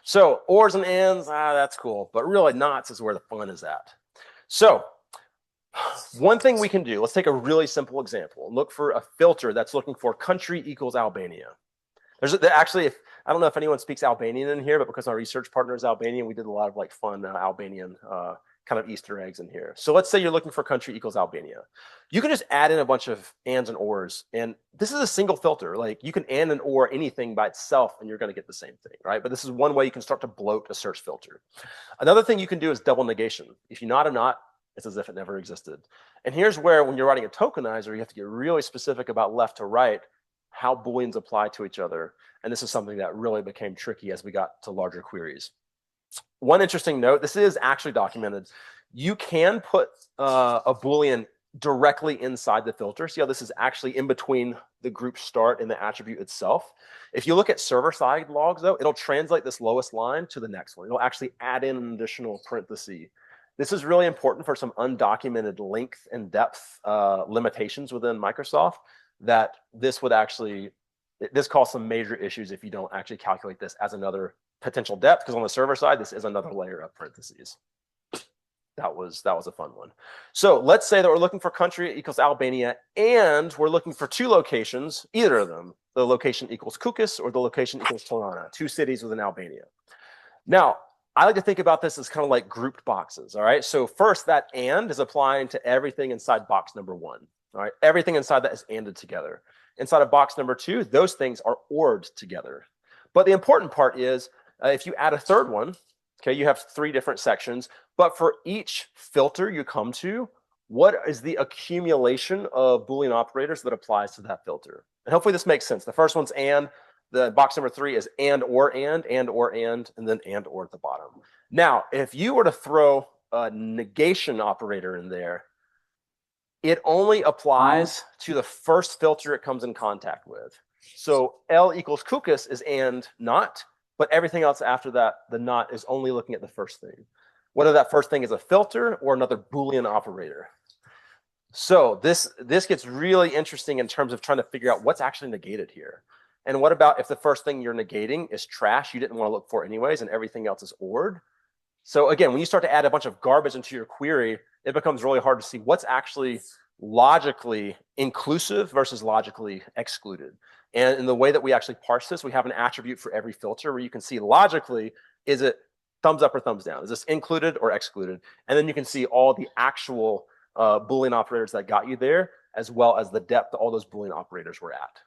So ors and ands, that's cool, but really nots is where the fun is at. So one thing we can do, let's take a really simple example. Look for a filter that's looking for country equals Albania. There's actually, I don't know if anyone speaks Albanian in here, but because our research partner is Albanian, we did a lot of like fun Albanian kind of Easter eggs in here. So let's say you're looking for country equals Albania. You can just add in a bunch of ands and ors, and this is a single filter. Like you can and or anything by itself, and you're going to get the same thing, right? But this is one way you can start to bloat a search filter. Another thing you can do is double negation. If you not a not, it's as if it never existed. And here's where, when you're writing a tokenizer, you have to get really specific about left to right, how Booleans apply to each other. And this is something that really became tricky as we got to larger queries. One interesting note, this is actually documented. You can put a Boolean directly inside the filter. See how this is actually in between the group start and the attribute itself. If you look at server-side logs, though, it'll translate this lowest line to the next one. It'll actually add in an additional parenthesis. This is really important for some undocumented length and depth limitations within Microsoft, that this would actually, this causes some major issues if you don't actually calculate this as another potential depth, because on the server side, this is another layer of parentheses. That was a fun one. So let's say that we're looking for country equals Albania, and we're looking for 2 locations, either of them. The location equals Kukis or the location equals Tirana, 2 cities within Albania. Now, I like to think about this as kind of like grouped boxes, all right? So first, that and is applying to everything inside box number 1, all right? Everything inside that is anded together. Inside of box number 2, those things are ored together. But the important part is, if you add a third one, okay, you have 3 different sections, but for each filter you come to, what is the accumulation of Boolean operators that applies to that filter? And hopefully this makes sense. The first one's and, the box number 3 is and, and then and or at the bottom. Now, if you were to throw a negation operator in there, it only applies to the first filter it comes in contact with. So L equals Kukis is and not, but everything else after that, the not is only looking at the first thing. Whether that first thing is a filter or another Boolean operator. So this gets really interesting in terms of trying to figure out what's actually negated here. And what about if the first thing you're negating is trash you didn't want to look for anyways, and everything else is ORed? So again, when you start to add a bunch of garbage into your query, it becomes really hard to see what's actually logically inclusive versus logically excluded. And in the way that we actually parse this, we have an attribute for every filter where you can see logically, is it thumbs up or thumbs down? Is this included or excluded? And then you can see all the actual Boolean operators that got you there, as well as the depth all those Boolean operators were at.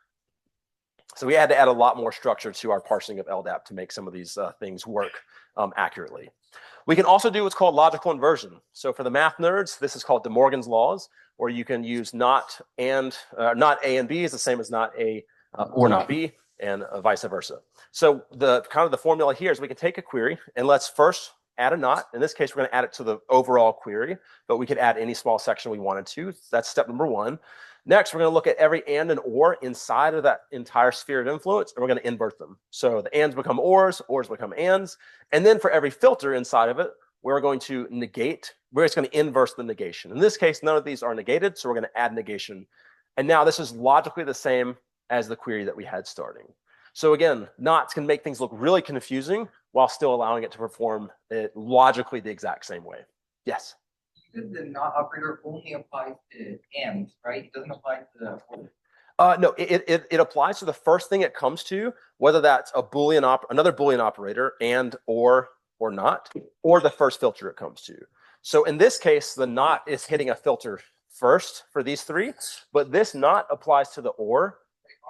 So we had to add a lot more structure to our parsing of LDAP to make some of these things work accurately. We can also do what's called logical inversion. So for the math nerds, this is called De Morgan's laws, where you can use not A and B is the same as not A or not B, and vice versa. So the formula here is we can take a query and let's first add a not. In this case, we're going to add it to the overall query, but we could add any small section we wanted to. That's step number one. Next, we're going to look at every and or inside of that entire sphere of influence, and we're going to invert them. So the ands become ors become ands. And then for every filter inside of it, we're going to negate. We're just going to inverse the negation. In this case, none of these are negated, so we're going to add negation. And now this is logically the same as the query that we had starting. So again, nots can make things look really confusing while still allowing it to perform it logically the exact same way. Yes? You said the not operator only applies to and, right? It doesn't apply to the or. No, it applies to the first thing it comes to, whether that's a Boolean another Boolean operator and or not, or the first filter it comes to. So in this case, the not is hitting a filter first for these three, but this not applies to the or.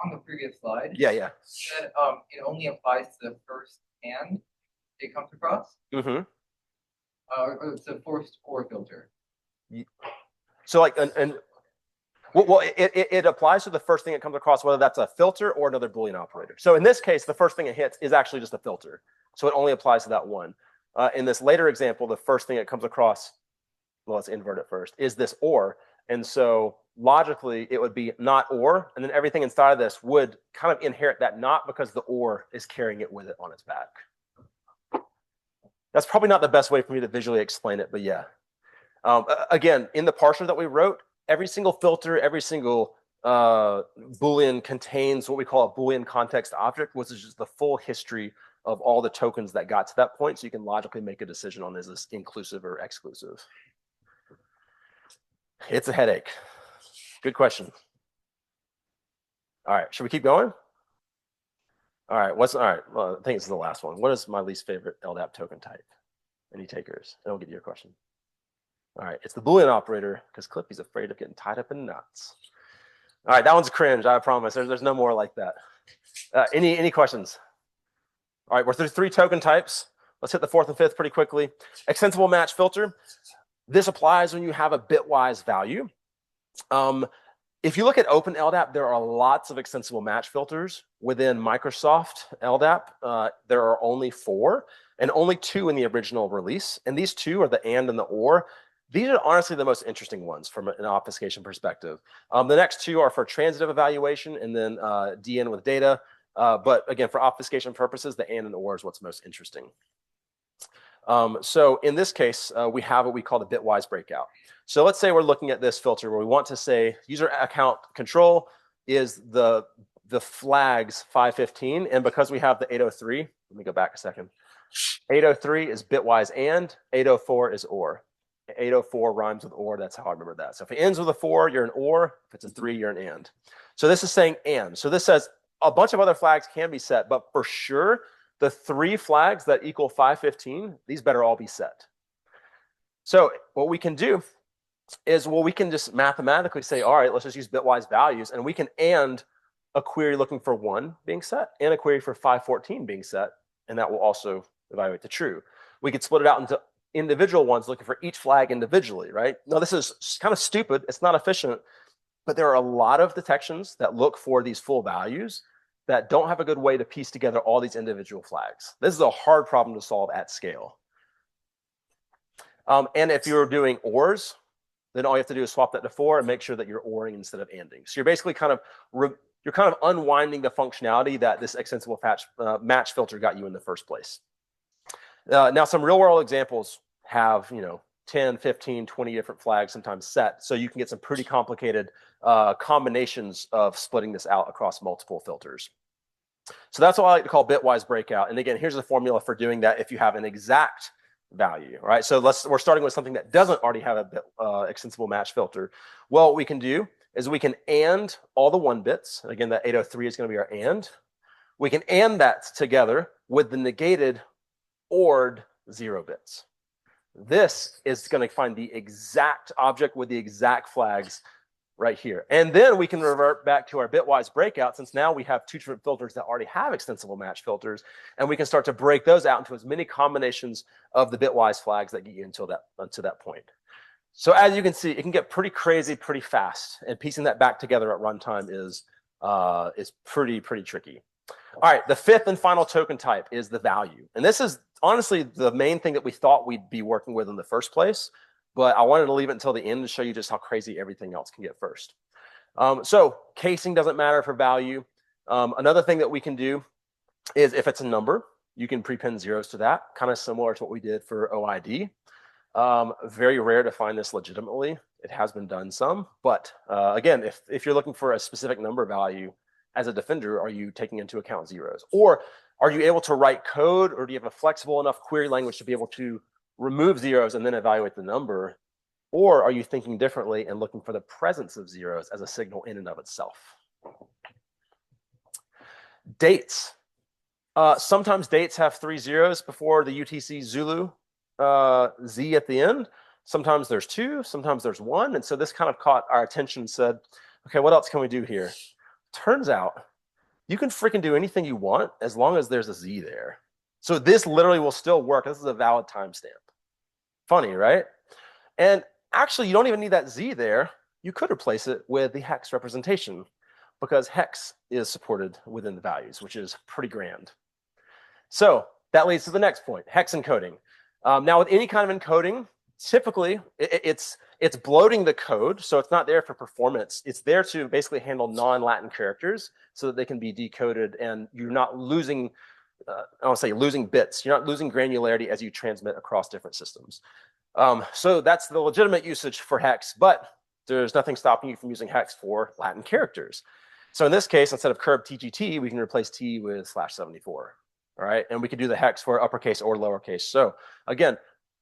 On the previous slide, Yeah. you said it only applies to the first and it comes across. Mm-hmm. Or it's a forced or filter. So like well, it applies to the first thing it comes across, whether that's a filter or another Boolean operator. So in this case, the first thing it hits is actually just a filter. So it only applies to that one. In this later example, the first thing it comes across, well, let's invert it first, is this or. And so logically, it would be not or, and then everything inside of this would kind of inherit that not because the or is carrying it with it on its back. That's probably not the best way for me to visually explain it, but yeah. Again, in the parser that we wrote, every single filter, every single Boolean contains what we call a Boolean context object, which is just the full history of all the tokens that got to that point, so you can logically make a decision on is this inclusive or exclusive. It's a headache. Good question. All right, should we keep going? All right, well, I think this is the last one. What is my least favorite LDAP token type? Any takers? And I'll give you a question. All right, it's the Boolean operator, because Clippy's afraid of getting tied up in knots. All right, that one's cringe, I promise. There's no more like that. Any questions? All right, well, there's 3 token types. Let's hit the 4th and 5th pretty quickly. Extensible match filter. This applies when you have a bitwise value. If you look at Open LDAP, there are lots of extensible match filters. Within Microsoft LDAP, there are only 4, and only 2 in the original release. And these 2 are the and the or. These are honestly the most interesting ones from an obfuscation perspective. The next 2 are for transitive evaluation and then DN with data. But again, for obfuscation purposes, the and or is what's most interesting. So in this case, we have what we call the bitwise breakout. So let's say we're looking at this filter where we want to say user account control is the flags 515. And because we have the 803, let me go back a second. 803 is bitwise and 804 is or. 804 rhymes with or, that's how I remember that. So if it ends with a 4, you're an or. If it's a 3, you're an and. So this is saying and. So this says a bunch of other flags can be set, but for sure, the 3 flags that equal 515, these better all be set. So what we can do is, well, we can just mathematically say, all right, let's just use bitwise values, and we can and a query looking for 1 being set and a query for 514 being set, and that will also evaluate the true. We could split it out into individual ones looking for each flag individually, right? Now, this is kind of stupid. It's not efficient, but there are a lot of detections that look for these full values that don't have a good way to piece together all these individual flags. This is a hard problem to solve at scale. And if you're doing ORs, then all you have to do is swap that to 4 and make sure that you're ORing instead of ANDing. So you're basically kind of you're kind of unwinding the functionality that this extensible match filter got you in the first place. Now, some real world examples have, 10, 15, 20 different flags sometimes set. So you can get some pretty complicated combinations of splitting this out across multiple filters. So that's what I like to call bitwise breakout. And again, here's the formula for doing that if you have an exact value, right? So we're starting with something that doesn't already have a bit, extensible match filter. Well, what we can do is we can AND all the 1 bits. Again, that 803 is going to be our AND. We can AND that together with the negated ORed 0 bits. This is going to find the exact object with the exact flags right here. And then we can revert back to our bitwise breakout, since now we have 2 different filters that already have extensible match filters, and we can start to break those out into as many combinations of the bitwise flags that get you until that point. So as you can see, it can get pretty crazy pretty fast, and piecing that back together at runtime is pretty tricky. All right, the 5th and final token type is the value. And this is honestly the main thing that we thought we'd be working with in the first place, but I wanted to leave it until the end to show you just how crazy everything else can get first. So casing doesn't matter for value. Another thing that we can do is if it's a number, you can prepend zeros to that, kind of similar to what we did for OID. Very rare to find this legitimately. It has been done some, but again, if you're looking for a specific number value, as a defender, are you taking into account zeros? Or are you able to write code, or do you have a flexible enough query language to be able to remove zeros and then evaluate the number? Or are you thinking differently and looking for the presence of zeros as a signal in and of itself? Dates. Sometimes dates have 3 zeros before the UTC Zulu Z at the end. Sometimes there's 2, sometimes there's 1. And so this kind of caught our attention and said, okay, what else can we do here? Turns out you can freaking do anything you want as long as there's a Z there. So this literally will still work. This is a valid timestamp. Funny, right? And actually, you don't even need that Z there. You could replace it with the hex representation, because hex is supported within the values, which is pretty grand. So that leads to the next point, hex encoding. Now, with any kind of encoding, typically it's bloating the code, so it's not there for performance. It's there to basically handle non-Latin characters so that they can be decoded, and you're not losing, I don't say losing bits. You're not losing granularity as you transmit across different systems. So that's the legitimate usage for hex, but there's nothing stopping you from using hex for Latin characters. So in this case, instead of curb TGT, we can replace T with /74. All right, and we could do the hex for uppercase or lowercase. So again,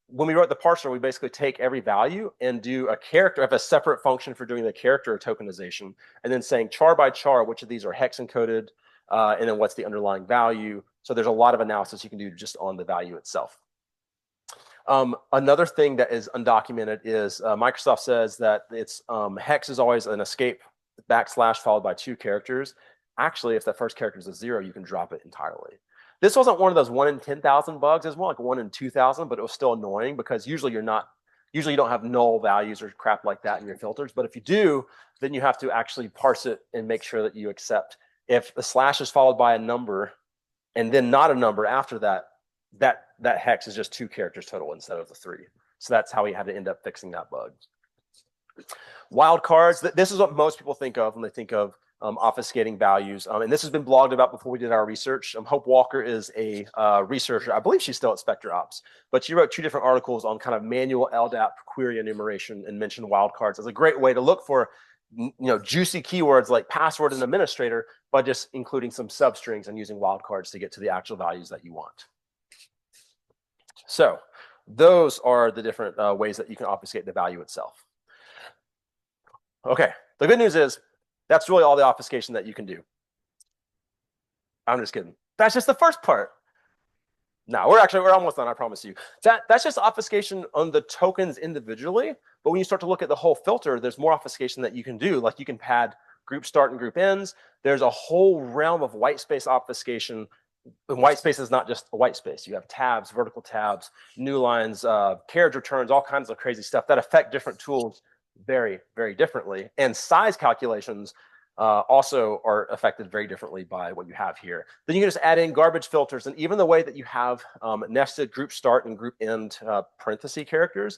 when we wrote the parser, we basically take every value and do a character, have a separate function for doing the character tokenization, and then saying char by char, which of these are hex encoded, and then what's the underlying value. So there's a lot of analysis you can do just on the value itself. Another thing that is undocumented is Microsoft says that it's hex is always an escape / followed by 2 characters. Actually, if that first character is a 0, you can drop it entirely. This wasn't one of those 1 in 10,000 bugs. It was more like 1 in 2,000, but it was still annoying because usually you don't have null values or crap like that in your filters. But if you do, then you have to actually parse it and make sure that you accept. If the / is followed by a number and then not a number after that, that hex is just 2 characters total instead of the 3. So that's how we had to end up fixing that bug. Wildcards. This is what most people think of when they think of obfuscating values. And this has been blogged about before we did our research. Hope Walker is a researcher. I believe she's still at SpectreOps, but she wrote 2 different articles on kind of manual LDAP query enumeration and mentioned wildcards as a great way to look for juicy keywords like password and administrator by just including some substrings and using wildcards to get to the actual values that you want. So those are the different ways that you can obfuscate the value itself. Okay, the good news is that's really all the obfuscation that you can do. I'm just kidding. That's just the first part. No, we're almost done, I promise you. That's just obfuscation on the tokens individually, but when you start to look at the whole filter, there's more obfuscation that you can do. Like you can pad group start and group ends. There's a whole realm of white space obfuscation. And white space is not just a white space. You have tabs, vertical tabs, new lines, carriage returns, all kinds of crazy stuff that affect different tools very, very differently. And size calculations also are affected very differently by what you have here. Then you can just add in garbage filters, and even the way that you have nested group start and group end parenthesis characters.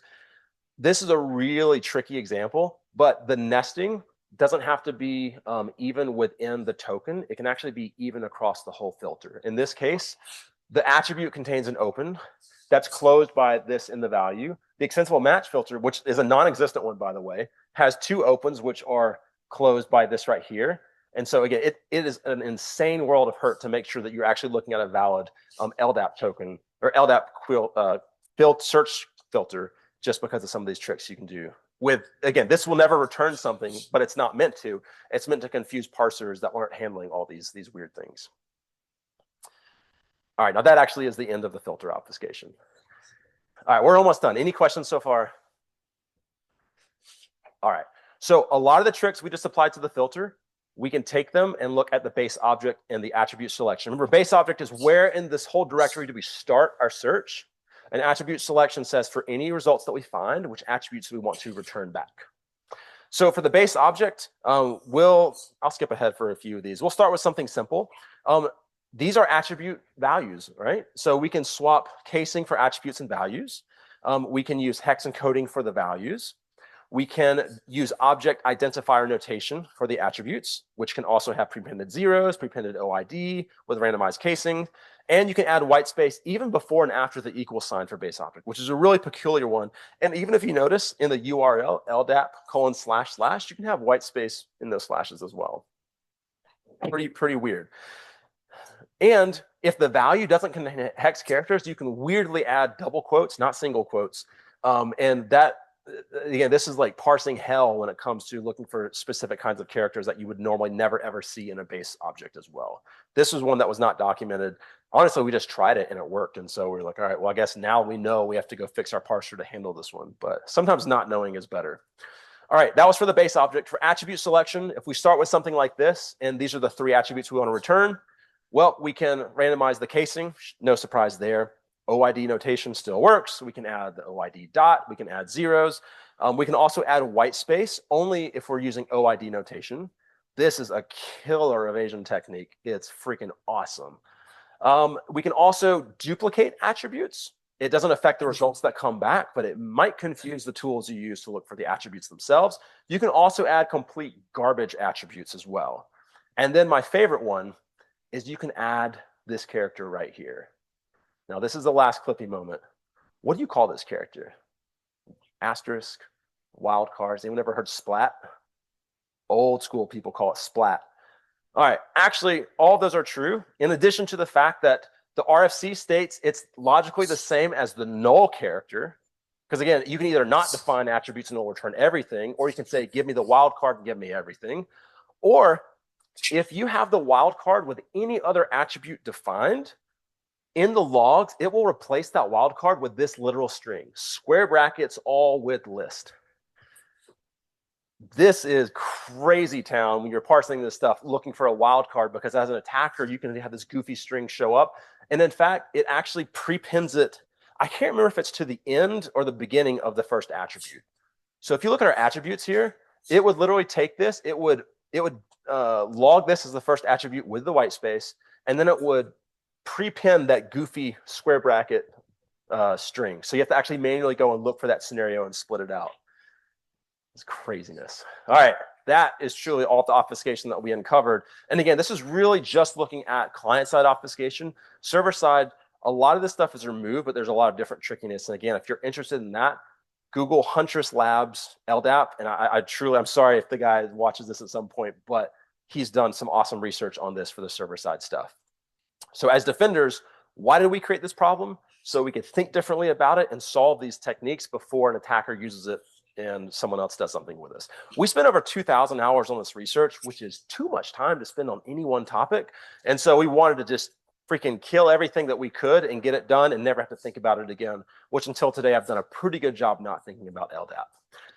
This is a really tricky example, but the nesting doesn't have to be even within the token. It can actually be even across the whole filter. In this case, the attribute contains an open that's closed by this in the value. The extensible match filter, which is a non-existent one, by the way, has two opens, which are closed by this right here. And so again, it is an insane world of hurt to make sure that you're actually looking at a valid LDAP token or LDAP search filter just because of some of these tricks you can do. With, again, this will never return something, but it's not meant to. It's meant to confuse parsers that aren't handling all these weird things. All right, now that actually is the end of the filter obfuscation. All right, we're almost done. Any questions so far? All right, so a lot of the tricks we just applied to the filter, we can take them and look at the base object and the attribute selection. Remember, base object is where in this whole directory do we start our search? And attribute selection says for any results that we find, which attributes we want to return back. So for the base object, I'll skip ahead for a few of these. We'll start with something simple. These are attribute values, right? So we can swap casing for attributes and values. We can use hex encoding for the values. We can use object identifier notation for the attributes, which can also have prepended zeros, prepended OID with randomized casing. And you can add white space even before and after the equal sign for base object, which is a really peculiar one. And even if you notice in the URL, LDAP:// you can have white space in those slashes as well. Pretty weird. And if the value doesn't contain hex characters, you can weirdly add double quotes, not single quotes. And that, again, this is like parsing hell when it comes to looking for specific kinds of characters that you would normally never, ever see in a base object as well. This was one that was not documented. Honestly, we just tried it and it worked. And so we're like, all right, well, I guess now we know we have to go fix our parser to handle this one. But sometimes not knowing is better. All right, that was for the base object. For attribute selection, if we start with something like this, and these are the 3 attributes we want to return, well, we can randomize the casing. No surprise there. OID notation still works. We can add the OID dot. We can add zeros. We can also add white space only if we're using OID notation. This is a killer evasion technique. It's freaking awesome. We can also duplicate attributes. It doesn't affect the results that come back, but it might confuse the tools you use to look for the attributes themselves. You can also add complete garbage attributes as well. And then my favorite one is you can add this character right here. Now, this is the last Clippy moment. What do you call this character? Asterisk, wildcards. Anyone ever heard splat? Old school people call it splat. All right, actually, all those are true. In addition to the fact that the RFC states it's logically the same as the null character, because again, you can either not define attributes and it'll return everything, or you can say, give me the wildcard and give me everything. Or if you have the wildcard with any other attribute defined, in the logs, it will replace that wildcard with this literal string, square brackets, all with list. This is crazy town when you're parsing this stuff, looking for a wildcard, because as an attacker, you can have this goofy string show up. And in fact, it actually prepends it. I can't remember if it's to the end or the beginning of the first attribute. So if you look at our attributes here, it would literally take this, it would log this as the first attribute with the white space, and then it would prepend that goofy square bracket string. So you have to actually manually go and look for that scenario and split it out. It's craziness. All right, that is truly all the obfuscation that we uncovered. And again, this is really just looking at client-side obfuscation. Server-side, a lot of this stuff is removed, but there's a lot of different trickiness. And again, if you're interested in that, Google Huntress Labs LDAP. And I'm sorry if the guy watches this at some point, but he's done some awesome research on this for the server-side stuff. So as defenders, why did we create this problem? So we could think differently about it and solve these techniques before an attacker uses it and someone else does something with us. We spent over 2,000 hours on this research, which is too much time to spend on any one topic. And so we wanted to just freaking kill everything that we could and get it done and never have to think about it again, which until today, I've done a pretty good job not thinking about LDAP.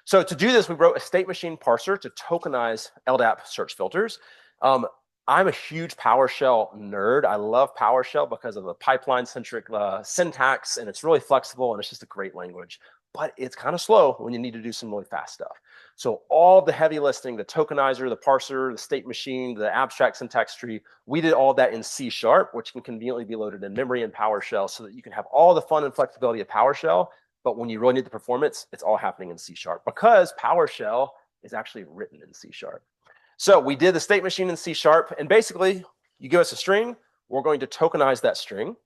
So to do this, we wrote a state machine parser to tokenize LDAP search filters. I'm a huge PowerShell nerd. I love PowerShell because of the pipeline-centric syntax, and it's really flexible, and it's just a great language. But it's kind of slow when you need to do some really fast stuff. So all the heavy lifting, the tokenizer, the parser, the state machine, the abstract syntax tree, we did all that in C#, which can conveniently be loaded in memory in PowerShell so that you can have all the fun and flexibility of PowerShell. But when you really need the performance, it's all happening in C#. Because PowerShell is actually written in C#. So we did the state machine in C#, and basically you give us a string, we're going to tokenize that string,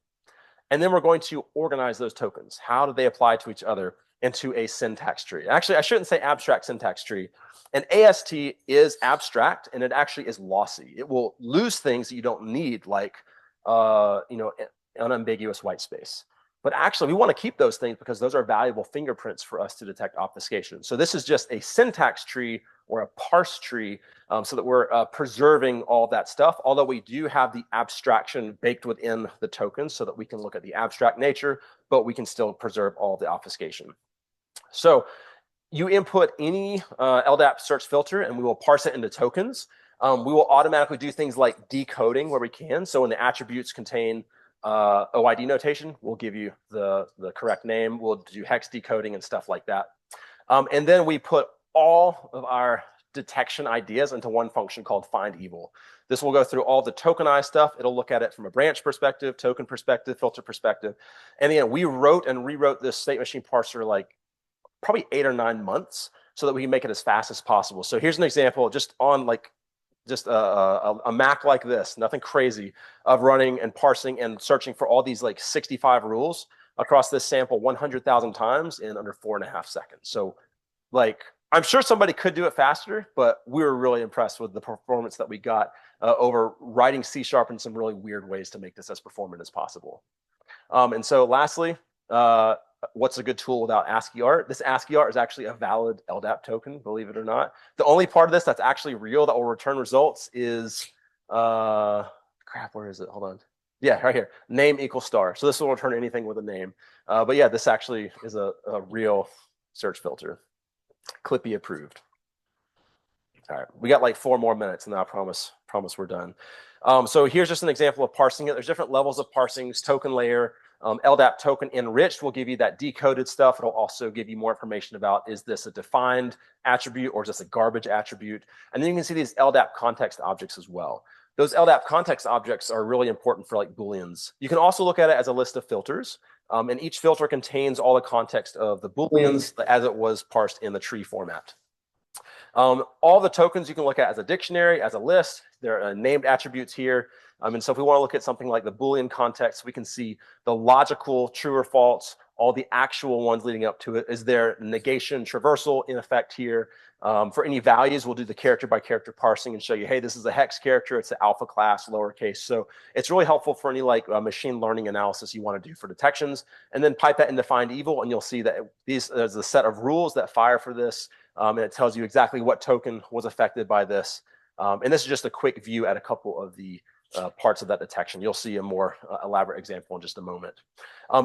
and then we're going to organize those tokens. How do they apply to each other into a syntax tree? Actually, I shouldn't say abstract syntax tree. An AST is abstract, and it actually is lossy. It will lose things that you don't need, like unambiguous white space. But actually, we want to keep those things because those are valuable fingerprints for us to detect obfuscation. So this is just a syntax tree or a parse tree, so that we're preserving all that stuff, although we do have the abstraction baked within the tokens so that we can look at the abstract nature, but we can still preserve all the obfuscation. So you input any LDAP search filter, and we will parse it into tokens. We will automatically do things like decoding where we can. So when the attributes contain OID notation, we'll give you the correct name. We'll do hex decoding and stuff like that. And then we put all of our detection ideas into one function called find evil. This will go through all the tokenized stuff. It'll look at it from a branch perspective, token perspective, filter perspective. And again, we wrote and rewrote this state machine parser like probably 8 or 9 months so that we can make it as fast as possible. So here's an example just on like a Mac like this, nothing crazy, of running and parsing and searching for all these like 65 rules across this sample 100,000 times in under 4.5 seconds. So like, I'm sure somebody could do it faster, but we were really impressed with the performance that we got over writing C# in some really weird ways to make this as performant as possible. And so lastly, what's a good tool without ASCII art? This ASCII art is actually a valid LDAP token, believe it or not. The only part of this that's actually real that will return results is, crap, where is it? Hold on. Yeah, right here, name equals star. So this will return anything with a name. But yeah, this actually is a real search filter. Clippy approved. All right, we got like 4 more minutes, and then I promise we're done. So here's just an example of parsing it. There's different levels of parsings. Token layer, LDAP token enriched will give you that decoded stuff. It'll also give you more information about, is this a defined attribute or is this a garbage attribute? And then you can see these LDAP context objects as well. Those LDAP context objects are really important for like Booleans. You can also look at it as a list of filters. And each filter contains all the context of the Booleans as it was parsed in the tree format. All the tokens you can look at as a dictionary, as a list. There are named attributes here. And so if we want to look at something like the Boolean context, we can see the logical true or false, all the actual ones leading up to it. Is there negation, traversal in effect here? For any values, we'll do the character by character parsing and show you, hey, this is a hex character. It's an alpha class, lowercase. So it's really helpful for any like machine learning analysis you want to do for detections. And then pipe that into find evil, and you'll see that there's a set of rules that fire for this. And it tells you exactly what token was affected by this. And this is just a quick view at a couple of the parts of that detection. You'll see a more elaborate example in just a moment.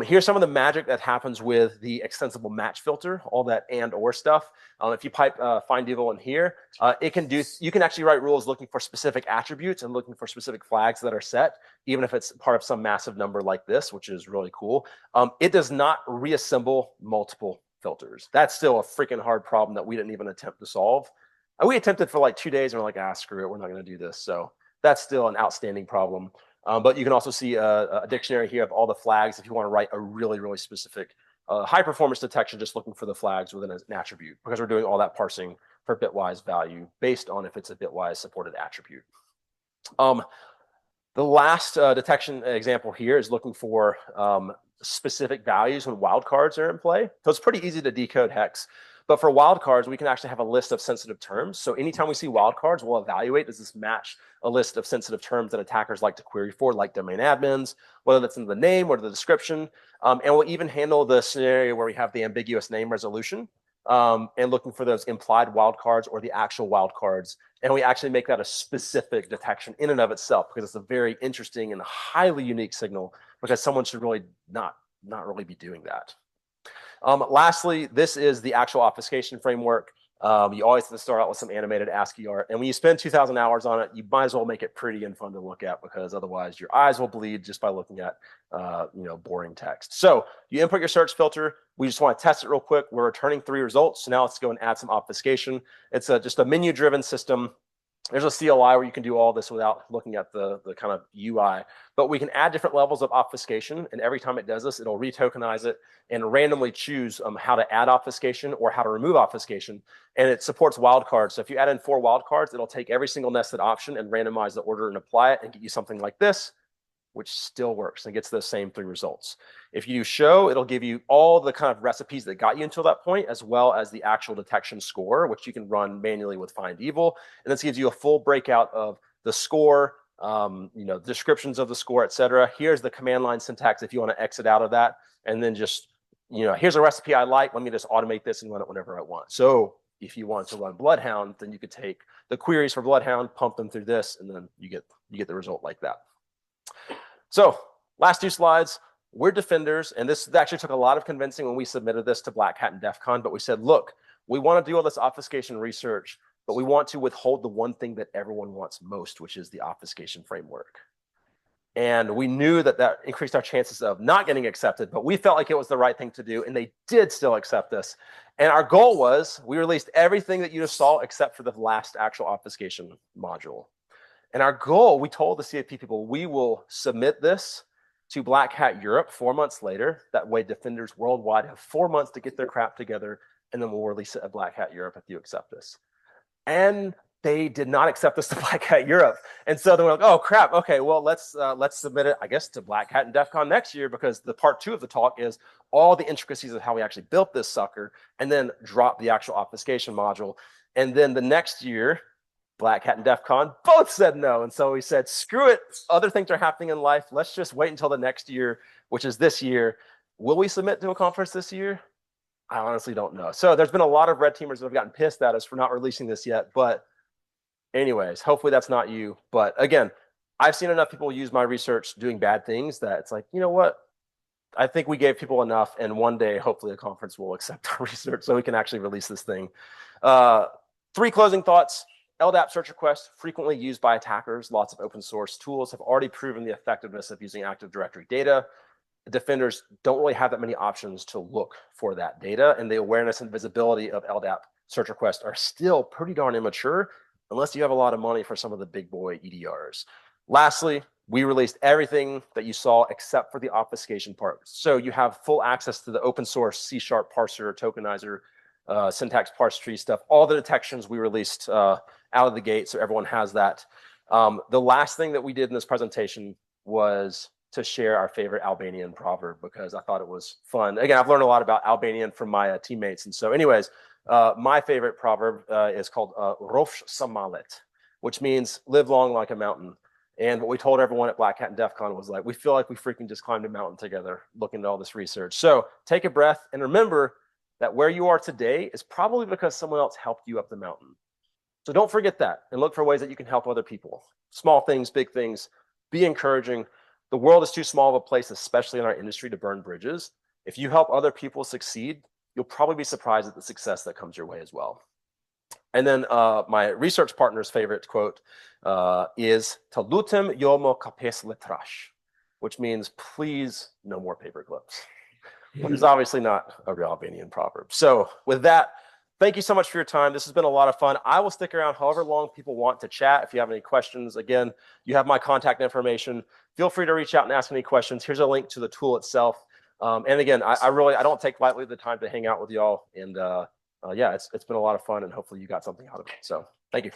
Here's some of the magic that happens with the extensible match filter, all that and or stuff. If you pipe find evil in here, you can actually write rules looking for specific attributes and looking for specific flags that are set, even if it's part of some massive number like this, which is really cool. It does not reassemble multiple filters. That's still a freaking hard problem that we didn't even attempt to solve. And we attempted for like 2 days and we're like, screw it, we're not going to do this. So that's still an outstanding problem. But you can also see a dictionary here of all the flags if you want to write a really, really specific high performance detection, just looking for the flags within an attribute, because we're doing all that parsing for bitwise value based on if it's a bitwise supported attribute. The last detection example here is looking for specific values when wildcards are in play. So it's pretty easy to decode hex. But for wildcards, we can actually have a list of sensitive terms. So anytime we see wildcards, we'll evaluate, does this match a list of sensitive terms that attackers like to query for, like domain admins, whether that's in the name or the description. And we'll even handle the scenario where we have the ambiguous name resolution and looking for those implied wildcards or the actual wildcards. And we actually make that a specific detection in and of itself, because it's a very interesting and highly unique signal, because someone should really not really be doing that. Lastly, this is the actual obfuscation framework. You always have to start out with some animated ASCII art. And when you spend 2,000 hours on it, you might as well make it pretty and fun to look at, because otherwise your eyes will bleed just by looking at boring text. So you input your search filter. We just want to test it real quick. We're returning 3 results. So now let's go and add some obfuscation. It's just a menu-driven system. There's a CLI where you can do all this without looking at the kind of UI, but we can add different levels of obfuscation, and every time it does this, it'll retokenize it and randomly choose how to add obfuscation or how to remove obfuscation, and it supports wildcards. So if you add in 4 wildcards, it'll take every single nested option and randomize the order and apply it and get you something like this, which still works and gets those same 3 results. If you do show, it'll give you all the kind of recipes that got you until that point, as well as the actual detection score, which you can run manually with find evil. And this gives you a full breakout of the score, descriptions of the score, etc. Here's the command line syntax if you want to exit out of that. And then just, here's a recipe I like. Let me just automate this and run it whenever I want. So if you want to run Bloodhound, then you could take the queries for Bloodhound, pump them through this, and then you get the result like that. So last 2 slides, we're defenders, and this actually took a lot of convincing when we submitted this to Black Hat and DEF CON, but we said, look, we want to do all this obfuscation research, but we want to withhold the one thing that everyone wants most, which is the obfuscation framework. And we knew that that increased our chances of not getting accepted, but we felt like it was the right thing to do, and they did still accept us. And our goal was, we released everything that you just saw except for the last actual obfuscation module. And our goal, we told the CAP people, we will submit this to Black Hat Europe 4 months later. That way defenders worldwide have 4 months to get their crap together, and then we'll release it at Black Hat Europe if you accept this. And they did not accept us to Black Hat Europe. And so they were like, oh crap, okay, well, let's submit it, I guess, to Black Hat and DEF CON next year, because the part 2 of the talk is all the intricacies of how we actually built this sucker, and then drop the actual obfuscation module. And then the next year, Black Hat and DEF CON both said no. And so we said, screw it. Other things are happening in life. Let's just wait until the next year, which is this year. Will we submit to a conference this year? I honestly don't know. So there's been a lot of red teamers that have gotten pissed at us for not releasing this yet. But anyways, hopefully that's not you. But again, I've seen enough people use my research doing bad things that it's like, you know what? I think we gave people enough. And one day, hopefully a conference will accept our research so we can actually release this thing. 3 closing thoughts. LDAP search requests, frequently used by attackers. Lots of open source tools have already proven the effectiveness of using Active Directory data. The defenders don't really have that many options to look for that data, and the awareness and visibility of LDAP search requests are still pretty darn immature, unless you have a lot of money for some of the big boy EDRs. Lastly, we released everything that you saw except for the obfuscation part. So you have full access to the open source C# parser, tokenizer, syntax parse tree stuff, all the detections we released out of the gate, so everyone has that. The last thing that we did in this presentation was to share our favorite Albanian proverb, because I thought it was fun. Again, I've learned a lot about Albanian from my teammates. And so anyways, my favorite proverb is called Rofsh Samalet, which means live long like a mountain. And what we told everyone at Black Hat and DEF CON was like, we feel like we freaking just climbed a mountain together looking at all this research. So take a breath and remember that where you are today is probably because someone else helped you up the mountain. So don't forget that, and look for ways that you can help other people. Small things, big things, be encouraging. The world is too small of a place, especially in our industry, to burn bridges. If you help other people succeed, you'll probably be surprised at the success that comes your way as well. And then my research partner's favorite quote is "Talutem yomo kapes letrash," which means please no more paper clips. Which is obviously not a real Albanian proverb. So with that, thank you so much for your time. This has been a lot of fun. I will stick around however long people want to chat. If you have any questions, again, you have my contact information. Feel free to reach out and ask any questions. Here's a link to the tool itself. And again, I don't take lightly the time to hang out with y'all. And yeah, it's been a lot of fun, and hopefully you got something out of it. So thank you.